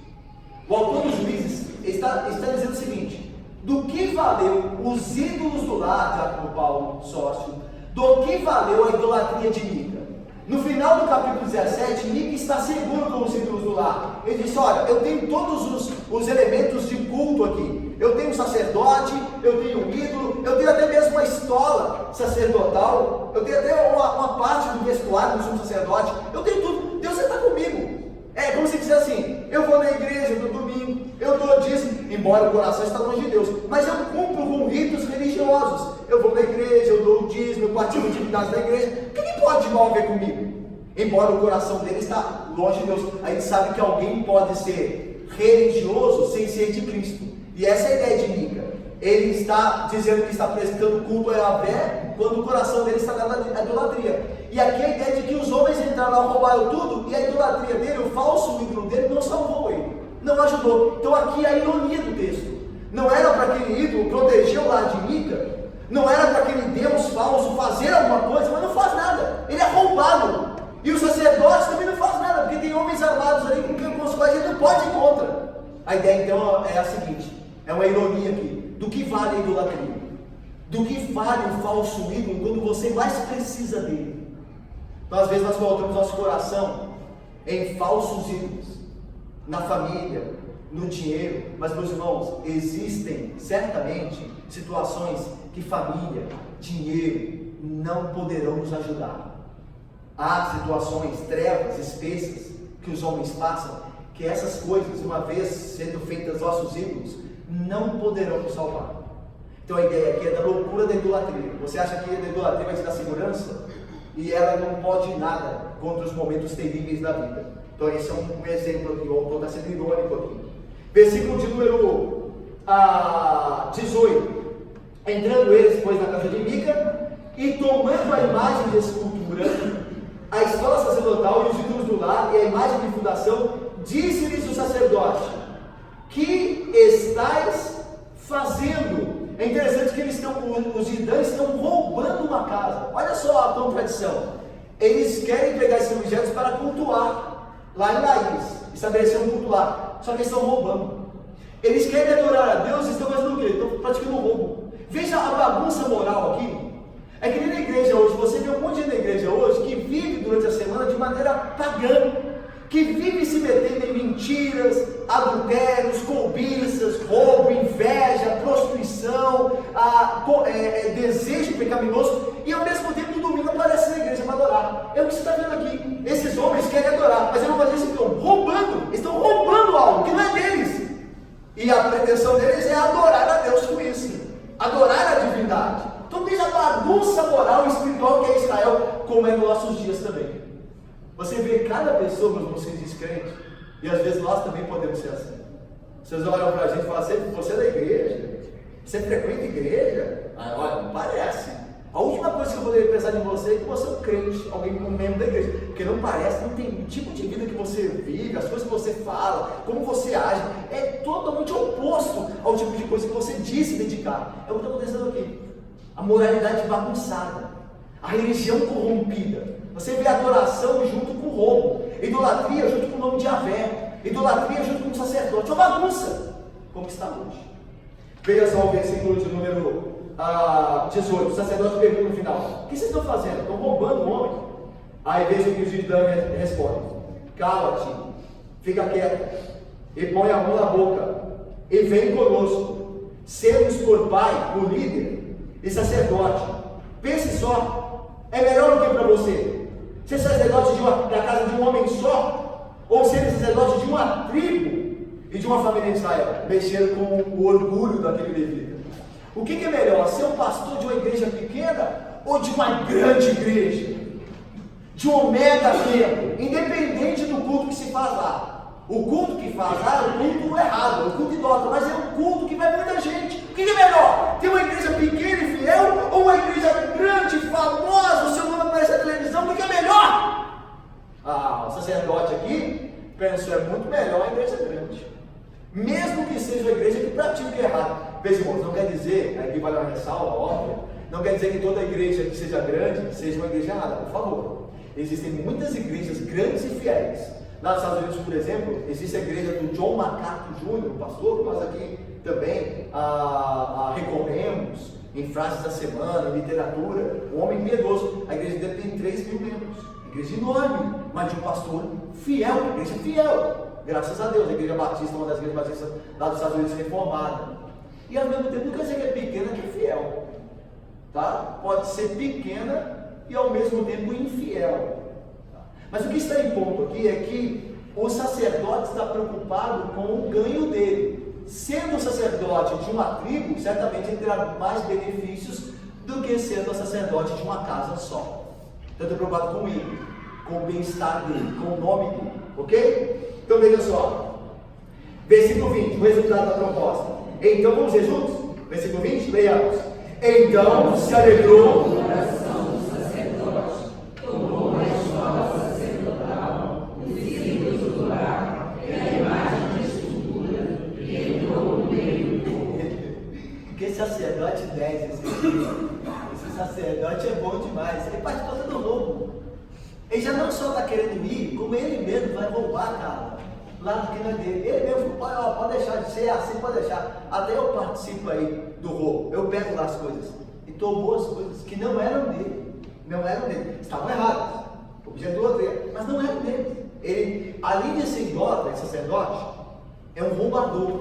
A: O autor dos Juízes está dizendo o seguinte: do que valeu os ídolos do lar, de Jacob Paulo, sócio, do que valeu a idolatria de Mica? No final do capítulo 17, Mica está seguro com os ídolos do lar. Ele diz: olha, eu tenho todos os elementos de culto aqui. Eu tenho um sacerdote, eu tenho um ídolo, eu tenho até mesmo uma estola sacerdotal, eu tenho até uma parte do vestuário do sumo sacerdote, eu tenho tudo. Deus está comigo. É como se dizer assim: eu vou na igreja no domingo, eu dou dízimo, embora o coração está longe de Deus, mas eu cumpro com ritos religiosos. Eu vou na igreja, eu dou o dízimo, eu participo de atividades da igreja. O que pode de mal ver comigo? Embora o coração dele está longe de Deus. A gente sabe que alguém pode ser religioso sem ser de Cristo. E essa é a ideia de Mica. Ele está dizendo que está apresentando culto a Yahvé, quando o coração dele está na idolatria. E aqui a ideia de que os homens entraram lá, roubaram tudo, e a idolatria dele, o falso ídolo dele, não salvou ele, não ajudou. Então aqui é a ironia do texto. Não era para aquele ídolo proteger o lar de Mica, não era para aquele Deus falso fazer alguma coisa, mas não faz nada. Ele é roubado. E os sacerdotes também não fazem nada, porque tem homens armados ali com os quais ele não pode ir contra. A ideia então é a seguinte: é uma ironia aqui. Do que vale a idolatria? Do que vale o falso ídolo quando você mais precisa dele? Então às vezes nós voltamos nosso coração em falsos ídolos, na família, no dinheiro. Mas meus irmãos, existem certamente situações que família, dinheiro não poderão nos ajudar. Há situações, trevas, espessas que os homens passam, que essas coisas, uma vez sendo feitas nossos ídolos, não poderão nos salvar. Então a ideia aqui é da loucura da idolatria. Você acha que a idolatria vai te dar segurança? E ela não pode nada contra os momentos terríveis da vida. Então esse é um exemplo aqui, o autor está sendo irônico aqui. Versículo de número 18. Entrando eles depois na casa de Mica, e tomando a imagem de escultura, a escola sacerdotal e os ídolos do lar, e a imagem de fundação, disse-lhes o sacerdote: que estáis fazendo? É interessante que os gidães estão roubando uma casa. Olha só a contradição. Eles querem pegar esses objetos para cultuar lá em Laís, estabelecer um culto lá, só que eles estão roubando. Eles querem adorar a Deus e estão fazendo o quê? Estão praticando roubo. Veja a bagunça moral aqui. É que nem na igreja hoje, você vê um monte de gente na igreja hoje que vive durante a semana de maneira pagã, que vive se metendo em mentiras, adultérios, cobiças, roubo, inveja, prostituição, desejo pecaminoso, e ao mesmo tempo no domingo aparece na igreja para adorar. É o que você está vendo aqui. Esses homens querem adorar, mas eles vão fazer isso, estão roubando, estão roubando algo que não é deles. E a pretensão deles é adorar a Deus com isso, adorar a divindade. Então veja a bagunça moral e espiritual que é Israel, como é nos nossos dias também. Você vê cada pessoa, meus irmãos, se diz crente, e às vezes nós também podemos ser assim. Vocês olham para a gente e falam: você é da igreja? Você frequenta a igreja? Olha, não parece. A última coisa que eu poderia pensar de você é que você é um crente, alguém, um membro da igreja, porque não parece, não tem o tipo de vida que você vive, as coisas que você fala, como você age, é totalmente oposto ao tipo de coisa que você diz se dedicar. É o que está acontecendo aqui. A moralidade bagunçada, a religião corrompida. Você vê adoração junto com roubo, idolatria junto com o nome de Yahvé, idolatria junto com o sacerdote. É uma bagunça, como está hoje. Veja só o versículo de número 18. O sacerdote pergunta no final: o que vocês estão fazendo? Estão roubando o homem? Aí veja o que o Gidão responde: cala-te, fica quieto, e põe a mão na boca, e vem conosco, sermos por pai, por líder e sacerdote. Pense só, é melhor do que para você ser sacerdote da casa de um homem só, ou ser sacerdote de uma tribo e de uma família de Israel, mexendo com o orgulho daquele levita. O que é melhor, ser um pastor de uma igreja pequena ou de uma grande igreja? De um mega templo, independente do culto que se faz lá. O culto que faz lá é o culto errado, é o culto idólatra, mas é um culto que vai muita gente. O que é melhor? Ter uma igreja pequena e fiel ou uma igreja grande, famosa, o seu nome aparece na televisão? O que é melhor? O sacerdote aqui pensou: é muito melhor a igreja grande, mesmo que seja uma igreja que pratique errado. Veja, irmãos, não quer dizer, aqui vale uma ressalva óbvia, não quer dizer que toda igreja que seja grande seja uma igreja errada, por favor. Existem muitas igrejas grandes e fiéis. Lá nos Estados Unidos, por exemplo, existe a igreja do John MacArthur Jr., pastor, que nós aqui também recorremos em frases da semana, em literatura, um homem piedoso. A igreja dele tem 3.000 membros, igreja enorme, mas de um pastor fiel, igreja fiel, graças a Deus. A igreja batista, uma das igrejas batistas lá dos Estados Unidos, reformada. E ao mesmo tempo, não quer dizer que é pequena, que é fiel, tá? Pode ser pequena e ao mesmo tempo infiel. Mas o que está em ponto aqui é que o sacerdote está preocupado com o ganho dele. Sendo sacerdote de uma tribo, certamente ele terá mais benefícios do que sendo sacerdote de uma casa só. Então eu estou preocupado com ele, com o bem-estar dele, com o nome dele, ok? Então veja só, versículo 20, o resultado da proposta. Então vamos ver juntos? Versículo 20, leiamos. Então se alegrou o coração do sacerdote, tomou a escola sacerdotal, os ídolos do lar e a imagem de escultura, e entrou no meio do povo. Que sacerdote 10 esse sacerdote é bom demais, ele participou do roubo. Ele já não só está querendo ir, como ele mesmo vai roubar, cara. Lá do que não é dele. Ele mesmo pode deixar de ser assim, pode deixar. Até eu participo aí do roubo. Eu pego lá as coisas. E tomou as coisas que não eram dele. Não eram dele. Estavam erradas. objeto de idolatria, mas não era deles. Ele, além de ser idólatra, sacerdote, é um roubador.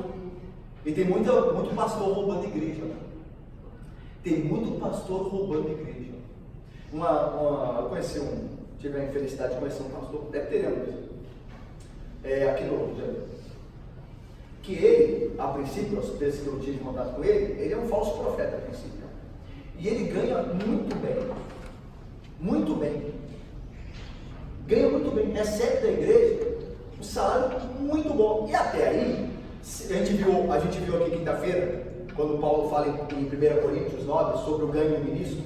A: E tem muito pastor roubando igreja. Tem muito pastor roubando igreja. Eu conheci tive a infelicidade de conhecer um pastor, deve ter mesmo, aqui no Rio de Janeiro. Que ele, a princípio, as vezes que eu tive contato com ele, ele é um falso profeta a princípio. E ele ganha muito bem. Muito bem. Ganha muito bem. Recebe da igreja um salário muito bom. E até aí, a gente viu aqui quinta-feira, quando Paulo fala em 1 Coríntios 9 sobre o ganho do ministro,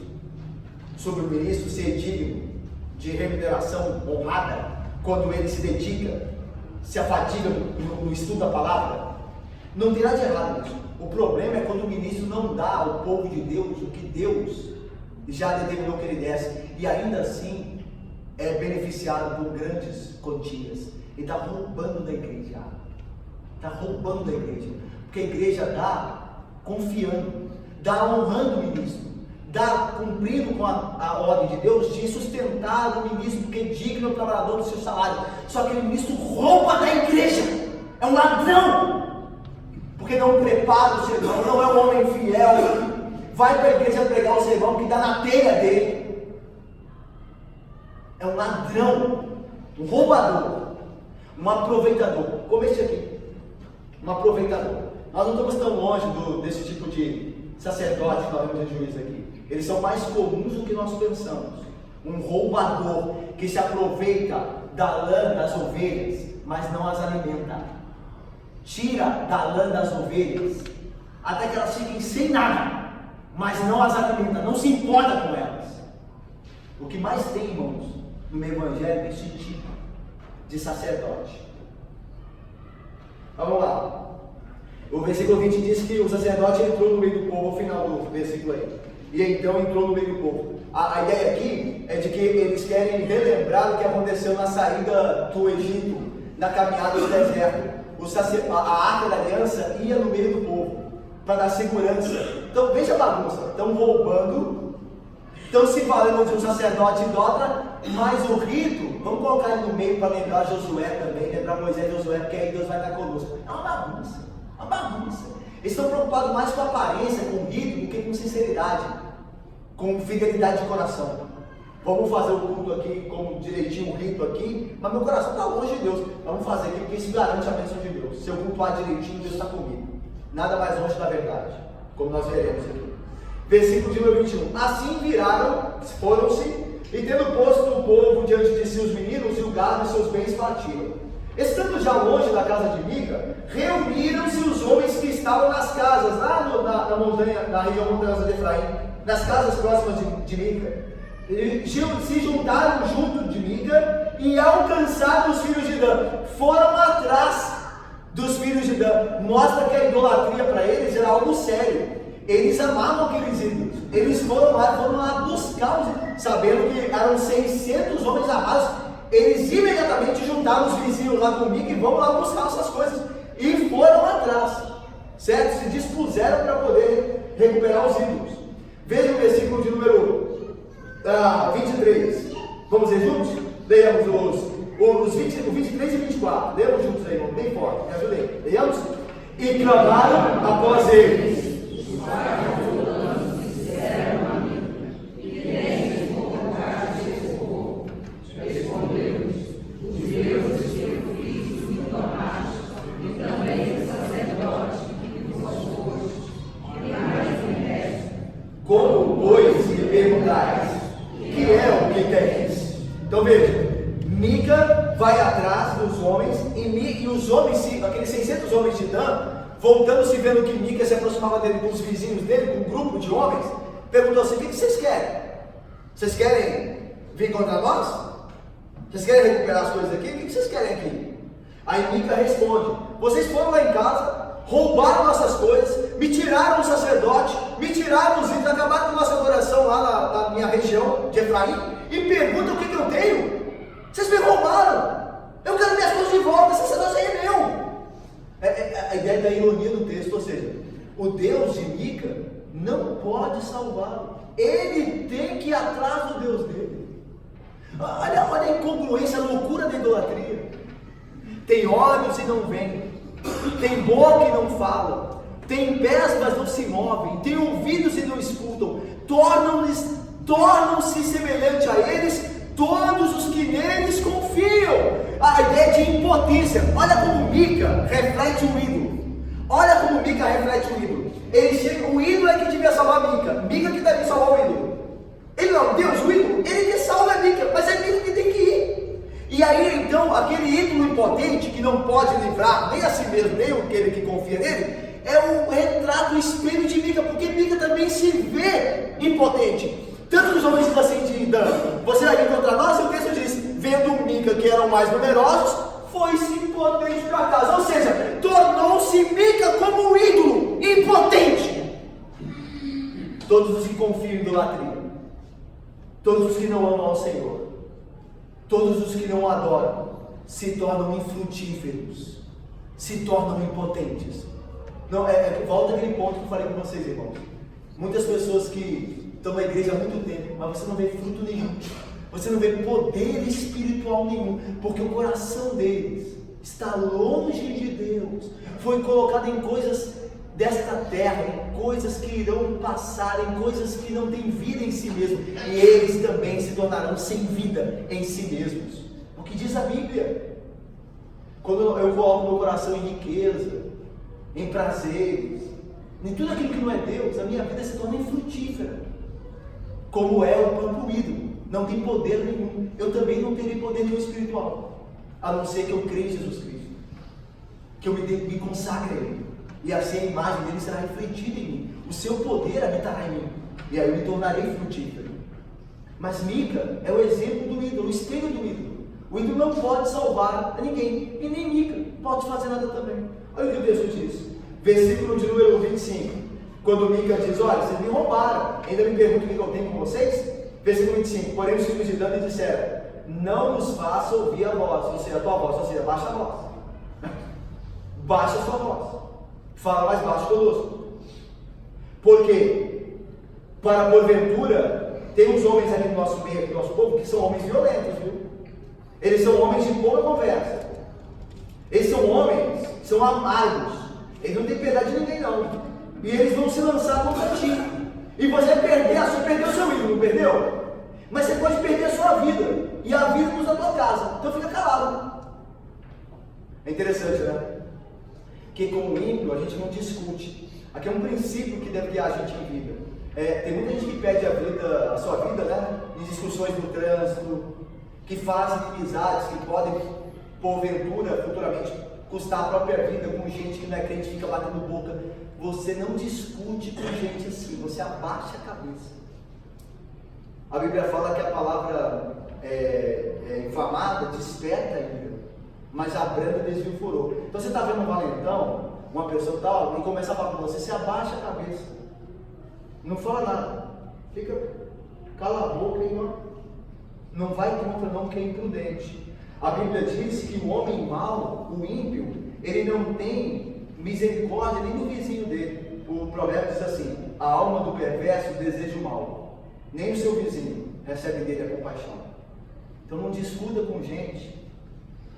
A: sobre o ministro ser digno de remuneração honrada, quando ele se dedica, se afadiga no estudo da palavra. Não tem nada de errado nisso. O problema é quando o ministro não dá ao povo de Deus o que Deus já determinou que ele desse, e ainda assim é beneficiado por grandes quantias. Ele está roubando da igreja. Está roubando da igreja. Porque a igreja dá confiando, dá honrando o ministro, dá cumprindo com a ordem de Deus de sustentar o ministro, porque é digno o trabalhador do seu salário. Só que o ministro rouba da igreja. É um ladrão. Porque não prepara o sermão, não é um homem fiel. Vai para a igreja pregar o sermão que dá na telha dele. É um ladrão, um roubador, um aproveitador, como este aqui, um aproveitador. Nós não estamos tão longe desse tipo de sacerdote que nós vemos em Juízes aqui. Eles são mais comuns do que nós pensamos. Um roubador que se aproveita da lã das ovelhas, mas não as alimenta. Tira da lã das ovelhas, até que elas fiquem sem nada, mas não as alimenta, não se importa com elas. O que mais tem, irmãos, no meu evangelho é esse tipo de sacerdote. Vamos lá. O versículo 20 diz que o sacerdote entrou no meio do povo, ao final do versículo aí. E então entrou no meio do povo. A ideia aqui é de que eles querem relembrar o que aconteceu na saída do Egito, na caminhada do deserto. A arca da aliança ia no meio do povo, para dar segurança. Então veja a bagunça. Estão roubando, estão se valendo de um sacerdote idólatra, mas o rito, vamos colocar ele no meio para lembrar Josué também, lembrar Moisés e Josué, porque aí Deus vai estar conosco. É uma bagunça, uma bagunça. Eles estão preocupados mais com a aparência, com o rito, do que com sinceridade, com fidelidade de coração. Vamos fazer o culto aqui, como direitinho o rito aqui, mas meu coração está longe de Deus. Vamos fazer aqui, porque isso garante a bênção de Deus. Se eu cultuar direitinho, Deus está comigo. Nada mais longe da verdade, como nós veremos aqui. Versículo de número 21. Assim viraram, foram-se, e tendo posto o povo diante de si os meninos e o gado e seus bens partiram. Estando já longe da casa de Mica, reuniram-se os homens que estavam nas casas, lá na montanha, na região montanhosa de Efraim, nas casas próximas de Mica. Se juntaram junto de Mica e alcançaram os filhos de Dan. Foram atrás dos filhos de Dan. Mostra que a idolatria para eles era algo sério. Eles amavam aqueles ídolos. Eles foram lá buscar, sabendo que eram 600 homens armados. Eles imediatamente juntaram os vizinhos lá com Mica e vão lá buscar essas coisas. E foram atrás, certo? Se dispuseram para poder recuperar os ídolos. Veja o versículo de número 23. Vamos ler juntos? Leiamos o 23 e 24. Leiamos juntos aí, irmão, bem forte. Me ajudem. Leiamos? E clamaram após eles. Como, pois, me perguntais, que é o que tens? Então veja, Mica vai atrás dos homens, e os homens, aqueles 600 homens de Dan, voltando-se vendo que Mica se aproximava dele com os vizinhos dele, com um grupo de homens, perguntou assim: o que vocês querem? Vocês querem vir contra nós? Vocês querem recuperar as coisas aqui? O que vocês querem aqui? Aí Mica responde: vocês foram lá em casa, roubaram nossas coisas, me tiraram o sacerdote, me tiraram os ídolos, acabaram com nossa adoração lá na minha região de Efraim, e perguntam o que eu tenho. Vocês me roubaram, eu quero minhas coisas de volta, esse sacerdote aí é meu. A ideia da ironia do texto, ou seja, o Deus de Mica não pode salvá-lo, ele tem que ir atrás do Deus dele. Olha a incongruência, a loucura da idolatria. Tem olhos e não veem, tem boca e não fala, tem pés mas não se movem, tem ouvidos e não escutam, tornam-se semelhantes a eles todos os que neles confiam. A ideia de impotência. Olha como Mica reflete o ídolo. Olha como Mica reflete o ídolo. O ídolo é que devia salvar Mica. Mica que deve salvar o ídolo. Ele não, Deus, o ídolo, ele que salva Mica, mas é Mica que tem que ir. E aí então, aquele ídolo impotente que não pode livrar nem a si mesmo, nem aquele que confia nele, é o retrato, o espelho de Mica, porque Mica também se vê impotente. Tanto que os homens assim de Dan, você vai vir contra nós, e o texto diz, vendo Mica que eram mais numerosos, foi-se impotente para casa. Ou seja, tornou-se Mica como um ídolo impotente. Todos os que confiam em idolatria, todos os que não amam ao Senhor, todos os que não adoram, se tornam infrutíferos, se tornam impotentes. Não, volta aquele ponto que eu falei com vocês, irmãos. Muitas pessoas que estão na igreja há muito tempo, mas você não vê fruto nenhum, você não vê poder espiritual nenhum, porque o coração deles está longe de Deus, foi colocado em coisas desta terra, em coisas que irão passar, em coisas que não têm vida em si mesmo, e eles também se tornarão sem vida em si mesmos. O que diz a Bíblia? Quando eu coloco meu coração em riqueza, em prazeres, em tudo aquilo que não é Deus, a minha vida se torna infrutífera, como é o campo ídolo, não tem poder nenhum. Eu também não terei poder nenhum espiritual, a não ser que eu creia em Jesus Cristo, que eu me consagre a Ele, e assim a imagem dele será refletida em mim, o seu poder habitará em mim, e aí eu me tornarei frutífero. Mas Mica é o exemplo do ídolo, o espelho do ídolo. O ídolo não pode salvar a ninguém, e nem Mica pode fazer nada também. Olha o que o texto diz, versículo de número 25, quando Mica diz, olha, vocês me roubaram, ainda me perguntam o que eu tenho com vocês? Versículo 25, porém os filhos de Dan lhe disseram, não nos faça ouvir a voz, ou seja, a tua voz, ou seja, baixa a voz, baixa a sua voz, fala mais baixo conosco, porque, para porventura, tem uns homens aqui no nosso meio, aqui no nosso povo, que são homens violentos, viu? Eles são homens de pouca conversa, eles são homens, são amargos, eles não têm piedade de ninguém não, e eles vão se lançar contra ti, e você perdeu o seu ídolo, não perdeu? Mas você pode perder a sua vida, e a vida da tua casa, então fica calado. É interessante, né? Que com o ímpio a gente não discute. Aqui é um princípio que deve guiar a gente em vida. Tem muita gente que perde a sua vida, né? Em discussões no trânsito, que fazem inimizades, que podem, porventura, futuramente, custar a própria vida com gente que não é crente, fica batendo boca. Você não discute com gente assim, você abaixa a cabeça. A Bíblia fala que a palavra infamada desperta a ira, mas a branda desvia o furor. Então você está vendo um valentão, uma pessoa tal, e começa a falar com você, você abaixa a cabeça, não fala nada, fica, cala a boca e não vai contra não, que é imprudente. A Bíblia diz que o homem mau, o ímpio, ele não tem misericórdia nem do vizinho dele. O provérbio diz assim, a alma do perverso deseja o mal, nem o seu vizinho recebe dele a compaixão. Então não discuta com gente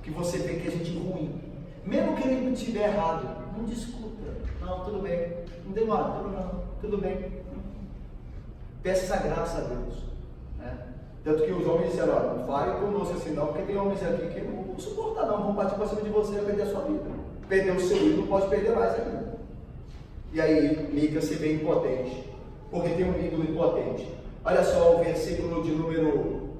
A: que você vê que é gente ruim, mesmo que ele estiver errado, não discuta, não, tudo bem, não demora, tudo bem, peça essa graça a Deus, né? Tanto que os homens disseram, olha, não fale conosco assim não, porque tem homens aqui que não vão suportar não, vão partir para cima de você e perder a sua vida, perder o seu ídolo, pode perder mais ainda. E aí Mica se vê impotente, porque tem um ídolo impotente. Olha só o versículo de número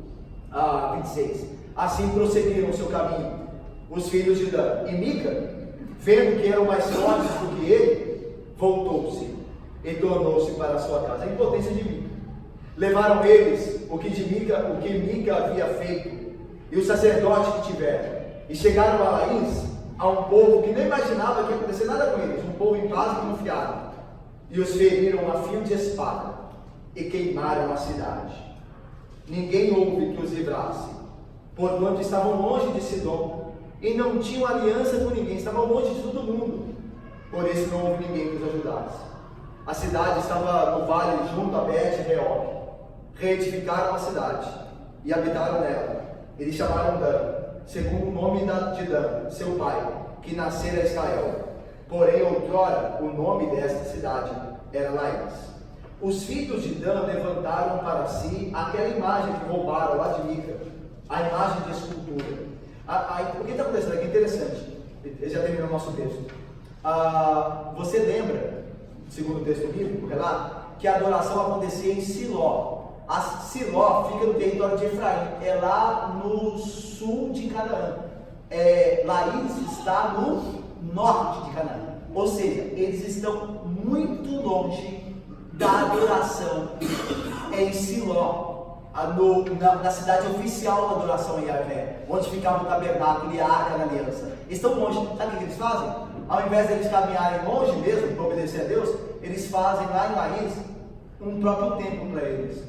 A: 26. Assim prosseguiram o seu caminho os filhos de Dan. E Mica, vendo que eram mais fortes do que ele, voltou-se e tornou-se para a sua casa. A impotência de Mica. Levaram eles o que Mica havia feito e o sacerdote que tiveram. E chegaram a Laís, a um povo que nem imaginava que ia acontecer nada com eles, um povo em paz e confiado. E os feriram a fio de espada e queimaram a cidade. Ninguém houve que os livrasse, porquanto estavam longe de Sidom e não tinham aliança com ninguém, estavam longe de todo mundo, por isso não houve ninguém que os ajudasse. A cidade estava no vale junto a Bet-reob. Reedificaram a cidade e habitaram nela. Eles chamaram Dan, segundo o nome de Dan, seu pai, que nascera Israel. Porém, outrora, o nome desta cidade era Laís. Os filhos de Dan levantaram para si aquela imagem que roubaram lá de Mica, a imagem de escultura. O que está acontecendo aqui é interessante. Já terminou o nosso texto. Você lembra, segundo o texto bíblico, relato, que a adoração acontecia em Siló. Siló fica no território de Efraim, é lá no sul de Canaã. Laís está no norte de Canaã. Ou seja, eles estão muito longe da adoração em Siló, na cidade oficial da adoração em Yahvé, onde ficava o tabernáculo e a arca da aliança. Eles estão longe. Sabe o que eles fazem? Ao invés de eles caminharem longe mesmo para obedecer a Deus, eles fazem lá em Laís um próprio templo para eles.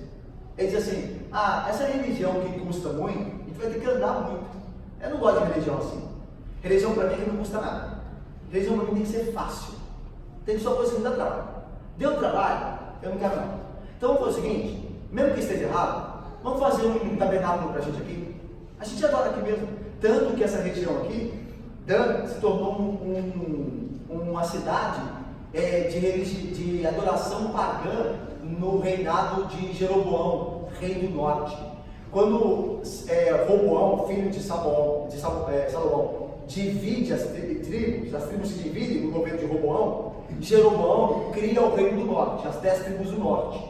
A: Eles dizem assim: essa religião que custa muito, a gente vai ter que andar muito. Eu não gosto de religião assim. Religião para mim é que não custa nada. Religião para mim tem que ser fácil. Tem que ser uma coisa que não dá trabalho. Deu trabalho? Eu não quero não. Então vamos fazer o seguinte, mesmo que esteja errado, vamos fazer um tabernáculo para a gente aqui. A gente adora aqui mesmo. Tanto que essa região aqui, Dan, se tornou uma cidade de adoração pagã no reinado de Jeroboão, rei do norte. Quando Roboão, filho de Salomão, divide as tribos se dividem no governo de Roboão, Jeroboão cria o reino do norte, as 10 tribos do norte.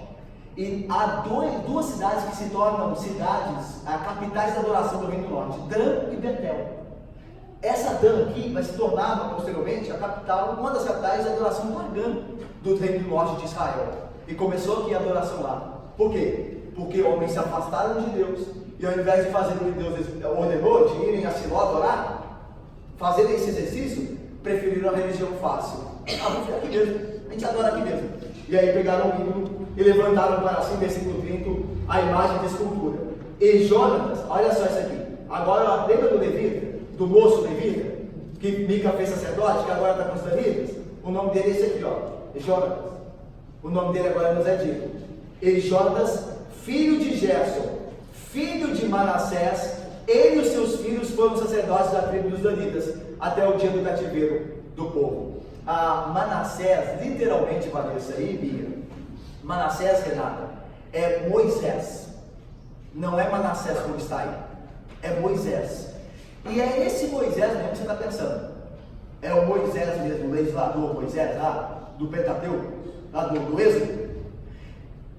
A: E há duas cidades que se tornam capitais da adoração do reino do norte, Dan e Betel. Essa Dan aqui vai se tornar posteriormente uma das capitais da adoração pagã do reino do norte de Israel. E começou aqui a adoração lá. Por quê? Porque homens se afastaram de Deus e ao invés de fazer o que Deus ordenou, de irem a Siló adorar, fazerem esse exercício, preferiram a religião fácil. Vamos ficar aqui mesmo, a gente adora aqui mesmo. E aí pegaram o ídolo e levantaram para si, versículo 30, a imagem de escultura. E Jonatas, olha só isso aqui. Agora, lembra do levita, do moço levita, que Mica fez sacerdote, que agora está com os danitas? O nome dele é esse aqui, ó, Jonatas. O nome dele agora nos é dito. E Jonatas, filho de Gerson, filho de Manassés, ele e os seus filhos foram sacerdotes da tribo dos danitas, até o dia do cativeiro do povo. Manassés, literalmente, Vanessa aí, Bia, Manassés, Renata, é Moisés. Não é Manassés como está aí, é Moisés. E é esse Moisés mesmo que você está pensando. É o Moisés mesmo, o legislador Moisés lá, do Pentateuco, lá do Êxodo.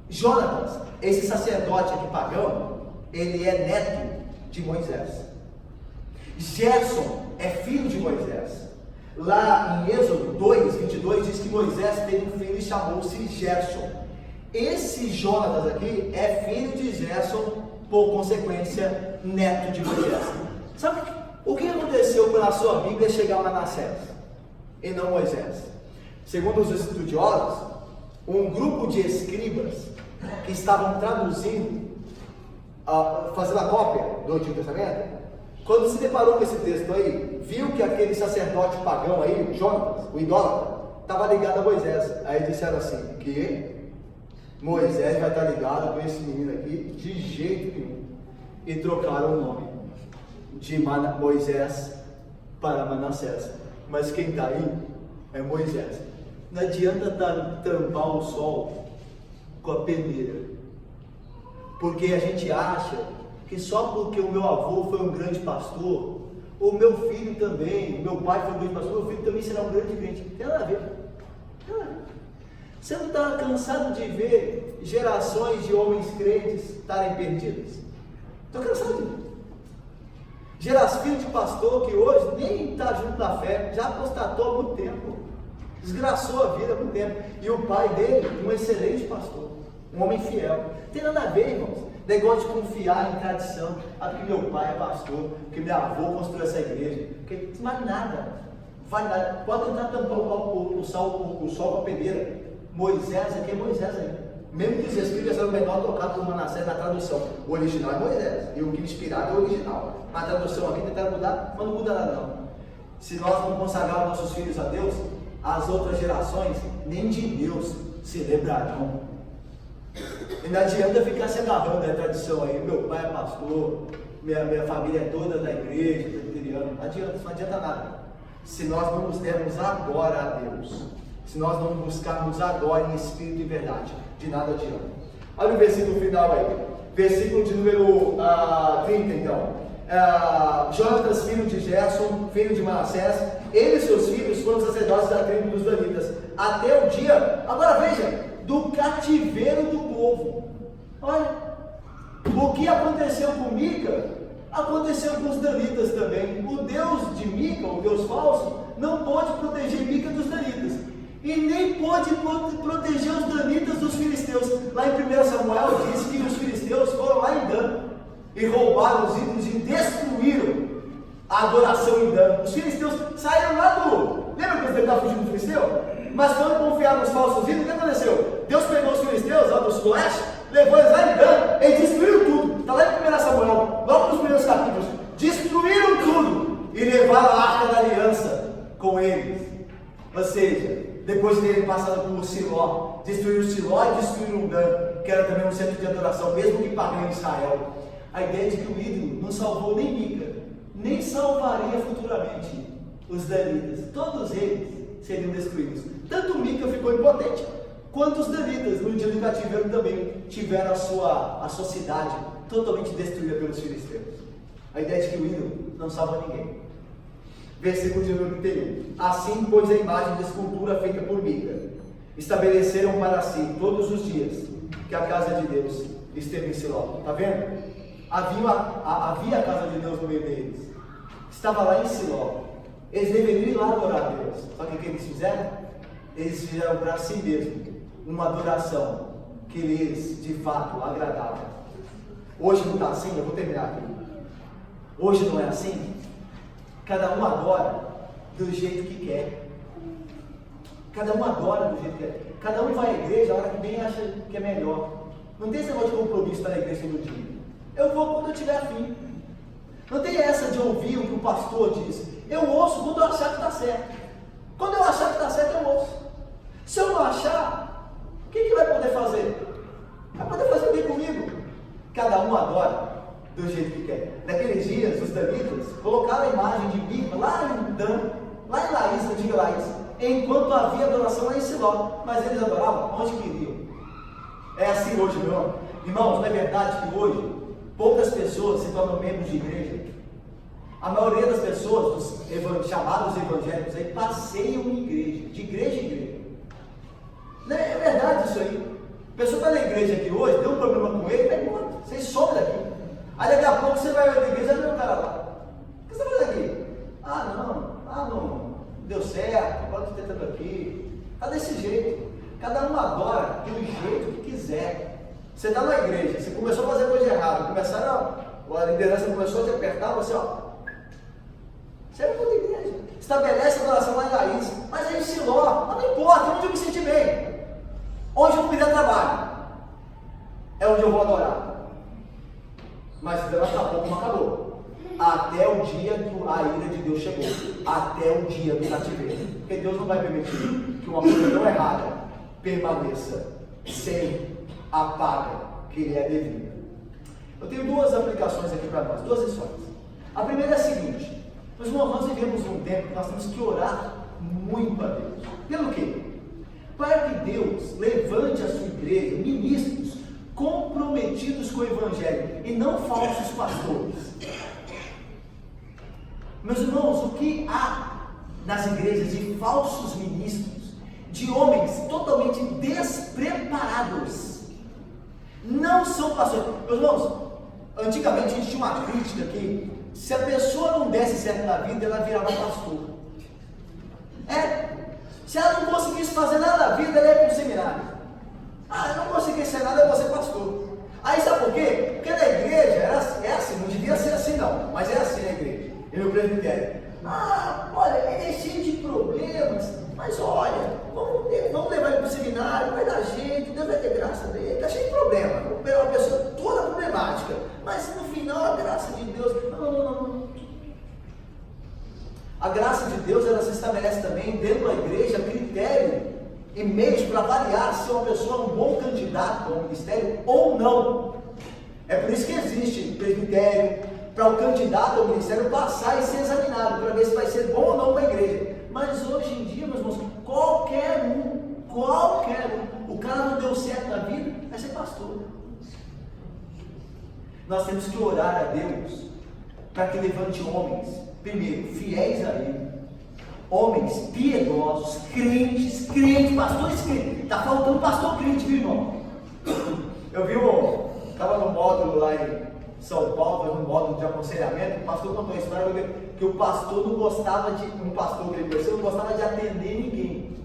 A: Jonatas, esse sacerdote aqui pagão, ele é neto de Moisés. Gerson é filho de Moisés. Lá em Êxodo 2, 22, diz que Moisés teve um filho e chamou-se Gerson. Esse Jonatas aqui é filho de Gerson, por consequência, neto de Moisés. Sabe o que aconteceu para a sua Bíblia chegar a Manassés e não Moisés? Segundo os estudiosos, um grupo de escribas que estavam traduzindo, fazendo a cópia do Antigo Testamento, quando se deparou com esse texto aí, viu que aquele sacerdote pagão aí, Jonatas, o idólatra, estava ligado a Moisés. Aí disseram assim, que Moisés vai estar ligado com esse menino aqui de jeito nenhum. E trocaram o nome de Moisés para Manassés. Mas quem está aí é Moisés. Não adianta tampar o sol com a peneira, porque a gente acha que só porque o meu avô foi um grande pastor, o meu filho também, o meu pai foi um grande pastor, o meu filho também será um grande crente. Tem nada a ver. Você não está cansado de ver gerações de homens crentes estarem perdidos? Estou cansado de ver. Filho de pastor que hoje nem está junto da fé, já apostatou há muito tempo, desgraçou a vida há muito tempo, e o pai dele, um excelente pastor, um homem fiel. Tem nada a ver, irmãos, negócio de confiar em tradição, porque meu pai é pastor, porque meu avô construiu essa igreja, porque não vale nada, pode tentar tampar o sol com a peneira. Moisés aqui é Moisés ainda. Mesmo que os escribas eram menor tocado por Manassés na tradução, o original é Moisés, e o que inspirado é o original. A tradução aqui tentaram mudar, mas não muda nada não. Se nós não consagrarmos nossos filhos a Deus, as outras gerações nem de Deus se lembrarão. E não adianta ficar se agarrando à tradição aí, meu pai é pastor, minha família é toda da igreja, presbiteriana. Não adianta nada. Se nós não nos dermos agora a Deus, se nós não buscarmos agora em espírito e verdade, de nada adianta. Olha o versículo final aí, versículo de número 30 então. Jonatas, filho de Gerson, filho de Manassés, ele e seus filhos foram sacerdotes da tribo dos danitas, até o dia, agora veja, do cativeiro do povo. Olha, o que aconteceu com Mica, aconteceu com os danitas também. O Deus de Mica, o Deus falso, não pôde proteger Mica dos danitas, e nem pôde proteger os danitas dos filisteus. Lá em 1 Samuel diz que os filisteus foram lá em Dan e roubaram os ídolos e destruíram a adoração em Dan. Os filisteus saíram lá do... Lembra que eles tentavam fugir do filisteu? Mas quando confiaram nos falsos ídolos, o que aconteceu? Deus pegou os filisteus lá do sudoeste, levou eles lá em Dan e destruiu tudo. Está lá em 1 Samuel, logo nos primeiros capítulos. Destruíram tudo e levaram a arca da aliança com eles. Ou seja, depois de terem passado por Siló, destruíram Siló e destruíram Dan, que era também um centro de adoração, mesmo que pagão em Israel. A ideia de que o ídolo não salvou nem Mica, nem salvaria futuramente os danitas. Todos eles seriam destruídos. Tanto Mica ficou impotente, quanto os danitas, no dia do cativeiro, também tiveram a sua cidade totalmente destruída pelos filisteus. A ideia de que o ídolo não salva ninguém. Versículo de número 31. Assim, pois, a imagem de escultura feita por Mica, estabeleceram para si todos os dias que a casa de Deus esteve em Siló. Está vendo? Havia a casa de Deus no meio deles. Estava lá em Siló. Eles deveriam ir lá adorar a Deus. Sabe o que eles fizeram? Eles fizeram para si mesmos uma adoração que lhes de fato agradava. Hoje não está assim? Eu vou terminar aqui. Hoje não é assim? Cada um adora do jeito que quer. Cada um adora do jeito que quer. Cada um vai à igreja a hora que bem acha que é melhor. Não tem esse negócio de compromisso para a igreja todo dia. Eu vou quando eu tiver afim. Não tem essa de ouvir o que o pastor diz. Eu ouço quando eu achar que está certo. Quando eu achar que está certo, eu ouço. Se eu não achar, o que vai poder fazer? Vai poder fazer bem comigo. Cada um adora do jeito que quer. Naqueles dias, os danitas colocaram a imagem de Mica lá em Dan, lá em Laís, antiga Laís, enquanto havia adoração lá em Siló. Mas eles adoravam onde queriam. É assim hoje, meu irmão. Irmãos, não é verdade que hoje poucas pessoas se tornam membros de igreja? A maioria das pessoas, dos chamados evangélicos, aí, passeiam em igreja, de igreja em igreja. É verdade isso aí. A pessoa está na igreja aqui hoje, tem um problema com ele, vai embora. Você some daqui. Aí daqui a pouco você vai na igreja e vê o cara lá. O que você está fazendo aqui? Não deu certo, agora estou tentando aqui. Está desse jeito. Cada um adora do jeito que quiser. Você está na igreja, você começou a fazer coisa errada, a liderança começou a te apertar, você você é outra igreja. Estabelece a adoração lá em Laís, mas é em Siló, mas não importa, onde eu me sentir bem. Onde eu não me der trabalho, é onde eu vou adorar. Mas daqui a pouco não acabou. Até o dia que a ira de Deus chegou. Até o dia do cativeiro. Porque Deus não vai permitir que uma coisa tão errada permaneça sem a paga que lhe é devida. Eu tenho duas aplicações aqui para nós, duas lições. A primeira é a seguinte: nós vivemos um tempo que nós temos que orar muito a Deus. Pelo quê? Para que Deus levante a sua igreja, ministros comprometidos com o Evangelho e não falsos pastores. Meus irmãos, o que há nas igrejas de falsos ministros, de homens totalmente despreparados, não são pastores. Meus irmãos, antigamente a gente tinha uma crítica que se a pessoa não desse certo na vida, ela virava pastor. Se ela não conseguisse fazer nada na vida, ela ia para o seminário. Eu não consegui ser nada, eu vou ser pastor. Aí sabe por quê? Porque na igreja é assim, não devia ser assim não, mas é assim na igreja, e no presbitério. Olha, ele é cheio de problemas, mas olha, vamos levar ele para o seminário, vai dar jeito, Deus vai ter graça dele, está cheio de problema, é uma pessoa toda problemática, mas no final a graça de Deus, não. A graça de Deus, ela se estabelece também dentro da igreja, critério e meios para avaliar se uma pessoa é um bom candidato ao ministério ou não. É por isso que existe presbitério, para o candidato ao ministério passar e ser examinado, para ver se vai ser bom ou não para a igreja. Mas hoje em dia, meus irmãos, qualquer um, o cara não deu certo na vida, vai ser pastor. Nós temos que orar a Deus para que levante homens, primeiro, fiéis a Ele, homens piedosos, crentes, pastores crentes. Está faltando pastor crente, viu, irmão? Eu vi estava no módulo lá em São Paulo, no módulo de aconselhamento, o pastor contou uma história que o pastor não gostava um pastor que ele conheceu, não gostava de atender ninguém.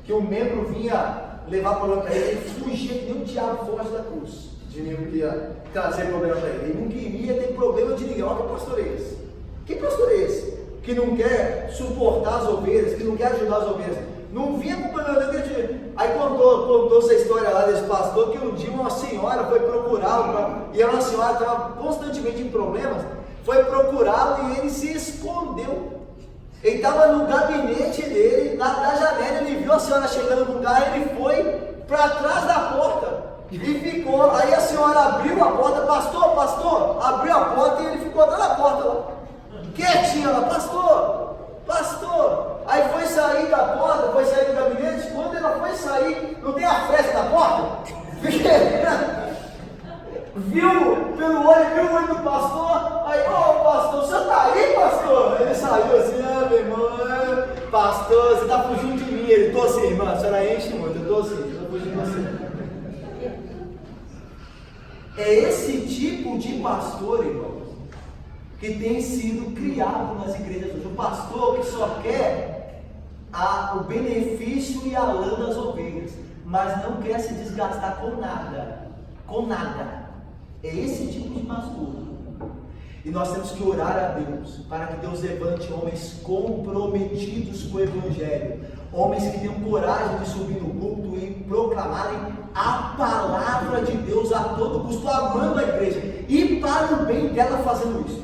A: Que um membro vinha levar problema para ele, ele fugia que nem um diabo foge da cruz. De nenhum que ia trazer problema para ele. Ele não queria ter problema de ninguém. Olha que pastor é esse? Que pastor é esse? Que não quer suportar as ovelhas, que não quer ajudar as ovelhas. Não vinha com problema de... Aí contou essa história lá desse pastor, que um dia uma senhora foi procurá-lo, e era uma senhora que estava constantemente em problemas, foi procurá-lo e ele se escondeu. Ele estava no gabinete dele, lá da janela, ele viu a senhora chegando com o carro, ele foi para trás da porta. E ficou, aí a senhora abriu a porta, pastor, abriu a porta e ele ficou atrás da porta lá, quietinho lá, pastor, aí foi sair da porta, foi sair do gabinete, quando ela foi sair, não tem a fresta da porta? viu pelo olho do pastor, aí, pastor, você está aí, pastor? Ele saiu assim, meu irmão, pastor, você está fugindo de mim, ele, estou assim, irmã, a senhora enche muito, eu estou assim, estou fugindo de você. É esse tipo de pastor, irmãos, que tem sido criado nas igrejas hoje. O pastor que só quer o benefício e a lã das ovelhas, mas não quer se desgastar com nada. É esse tipo de pastor. E nós temos que orar a Deus, para que Deus levante homens comprometidos com o Evangelho, homens que tenham coragem de subir no culto e proclamarem a palavra de Deus a todo custo, amando a igreja, e para o bem dela fazendo isso.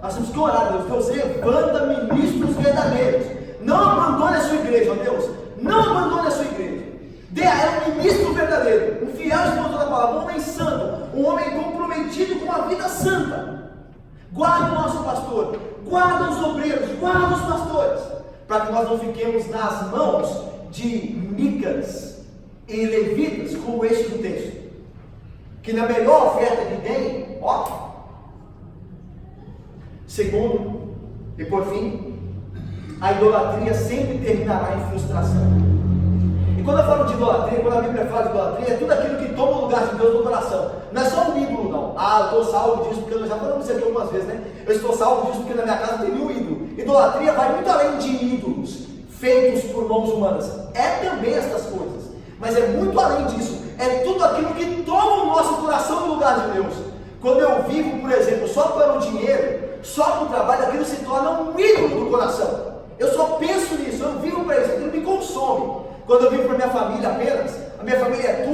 A: Nós temos que orar a Deus, levanta ministros verdadeiros, não abandone a sua igreja, ó Deus, não abandone a sua igreja, dê a ela um ministro verdadeiro, um fiel expositor da palavra, um homem santo, um homem comprometido com a vida santa. Guarda o nosso pastor, guarda os obreiros, guarda os pastores, para que nós não fiquemos nas mãos de micas e levitas, como este do texto, que na melhor oferta que tem, segundo e por fim, a idolatria sempre terminará em frustração. E quando eu falo de idolatria, quando a Bíblia fala de idolatria, é tudo aquilo que toma o lugar de Deus no coração. Não é só um ídolo, não. Eu estou salvo disso, porque eu já falamos isso aqui algumas vezes, né? Eu estou salvo disso porque na minha casa tem nenhum ídolo. Idolatria vai muito além de ídolos feitos por mãos humanas. É também essas coisas, mas é muito além disso. É tudo aquilo que toma o nosso coração no lugar de Deus. Quando eu vivo, por exemplo, só para o dinheiro, só no trabalho, aquilo se torna um ídolo do coração. Eu só penso nisso, eu vivo para isso, aquilo me consome. Quando eu vivo para minha família apenas, a minha família é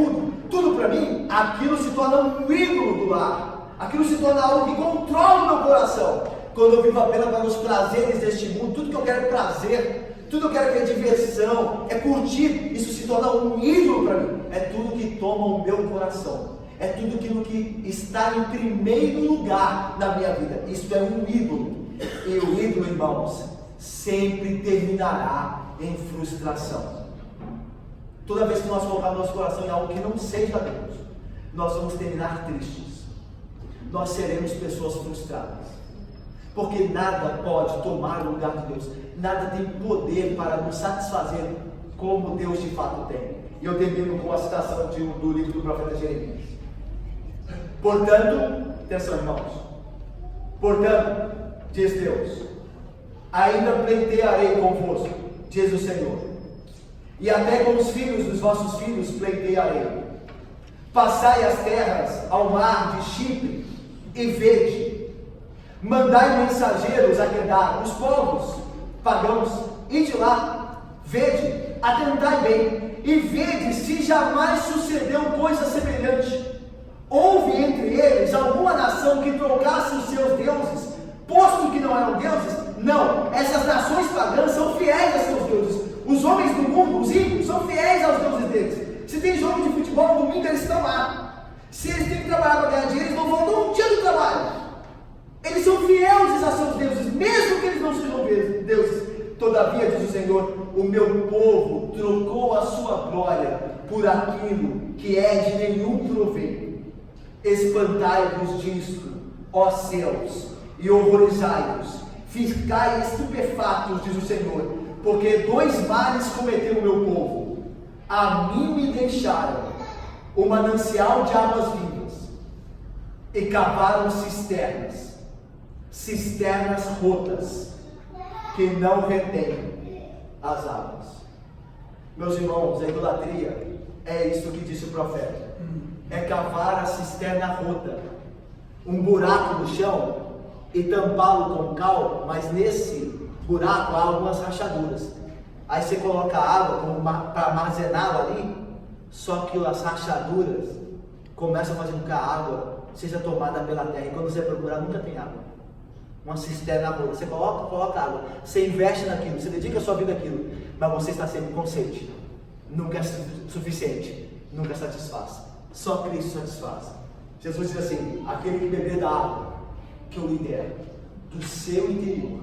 A: tudo para mim, aquilo se torna um ídolo do lar, aquilo se torna algo que controla o meu coração. Quando eu vivo apenas para os prazeres deste mundo, tudo que eu quero é prazer, tudo que eu quero é diversão, é curtir, isso se torna um ídolo para mim. É tudo que toma o meu coração, é tudo aquilo que está em primeiro lugar na minha vida. Isso é um ídolo, e o ídolo, irmãos, sempre terminará em frustração. Toda vez que nós colocarmos nosso coração em algo que não seja Deus, nós vamos terminar tristes, nós seremos pessoas frustradas, porque nada pode tomar o lugar de Deus, nada tem poder para nos satisfazer como Deus de fato tem. E eu termino com a citação do livro do profeta Jeremias. Portanto, atenção, irmãos, portanto, diz Deus, ainda pleitearei convosco, diz o Senhor, e até com os filhos dos vossos filhos pleitearei. Passai as terras ao mar de Chipre e vede. Mandai mensageiros a Quedar, os povos pagãos, ide lá, vede, atentai bem, e vede se jamais sucedeu coisa semelhante. Houve entre eles alguma nação que trocasse os seus deuses, posto que não eram deuses? Não, essas nações pagãs são fiéis a seus deuses. Os homens do mundo, os ímpios, são fiéis futebol, no domingo eles estão lá. Se eles têm que trabalhar para ganhar dinheiro, eles não vão um dia do trabalho. Eles são fiéis a seus deuses, mesmo que eles não sejam deuses. Todavia, diz o Senhor, o meu povo trocou a sua glória por aquilo que é de nenhum proveito. Espantai-vos disto, ó céus, e horrorizai-vos. Ficai estupefatos, diz o Senhor, porque dois males cometeu o meu povo. A mim me deixaram o manancial de águas vivas e cavaram cisternas rotas, que não retêm as águas. Meus irmãos, a idolatria é isso que disse o profeta. É cavar a cisterna rota, um buraco no chão e tampá-lo com cal, mas nesse buraco há algumas rachaduras. Aí você coloca água para armazená-la ali, só que as rachaduras começam a fazer com que a água seja tomada pela terra, e quando você procurar nunca tem água. Uma cisterna rota, você coloca água, você investe naquilo, você dedica a sua vida àquilo, mas você está sempre com sede, nunca é suficiente, nunca satisfaz, só Cristo satisfaz. Jesus diz assim: aquele que beber da água que eu lhe der, do seu interior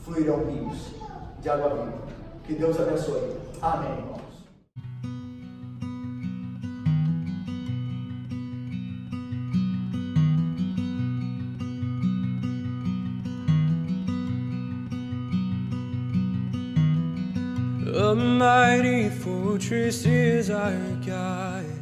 A: fluirão rios de água viva. Que Deus abençoe. Amém, irmãos.
B: A mighty fortress is our God.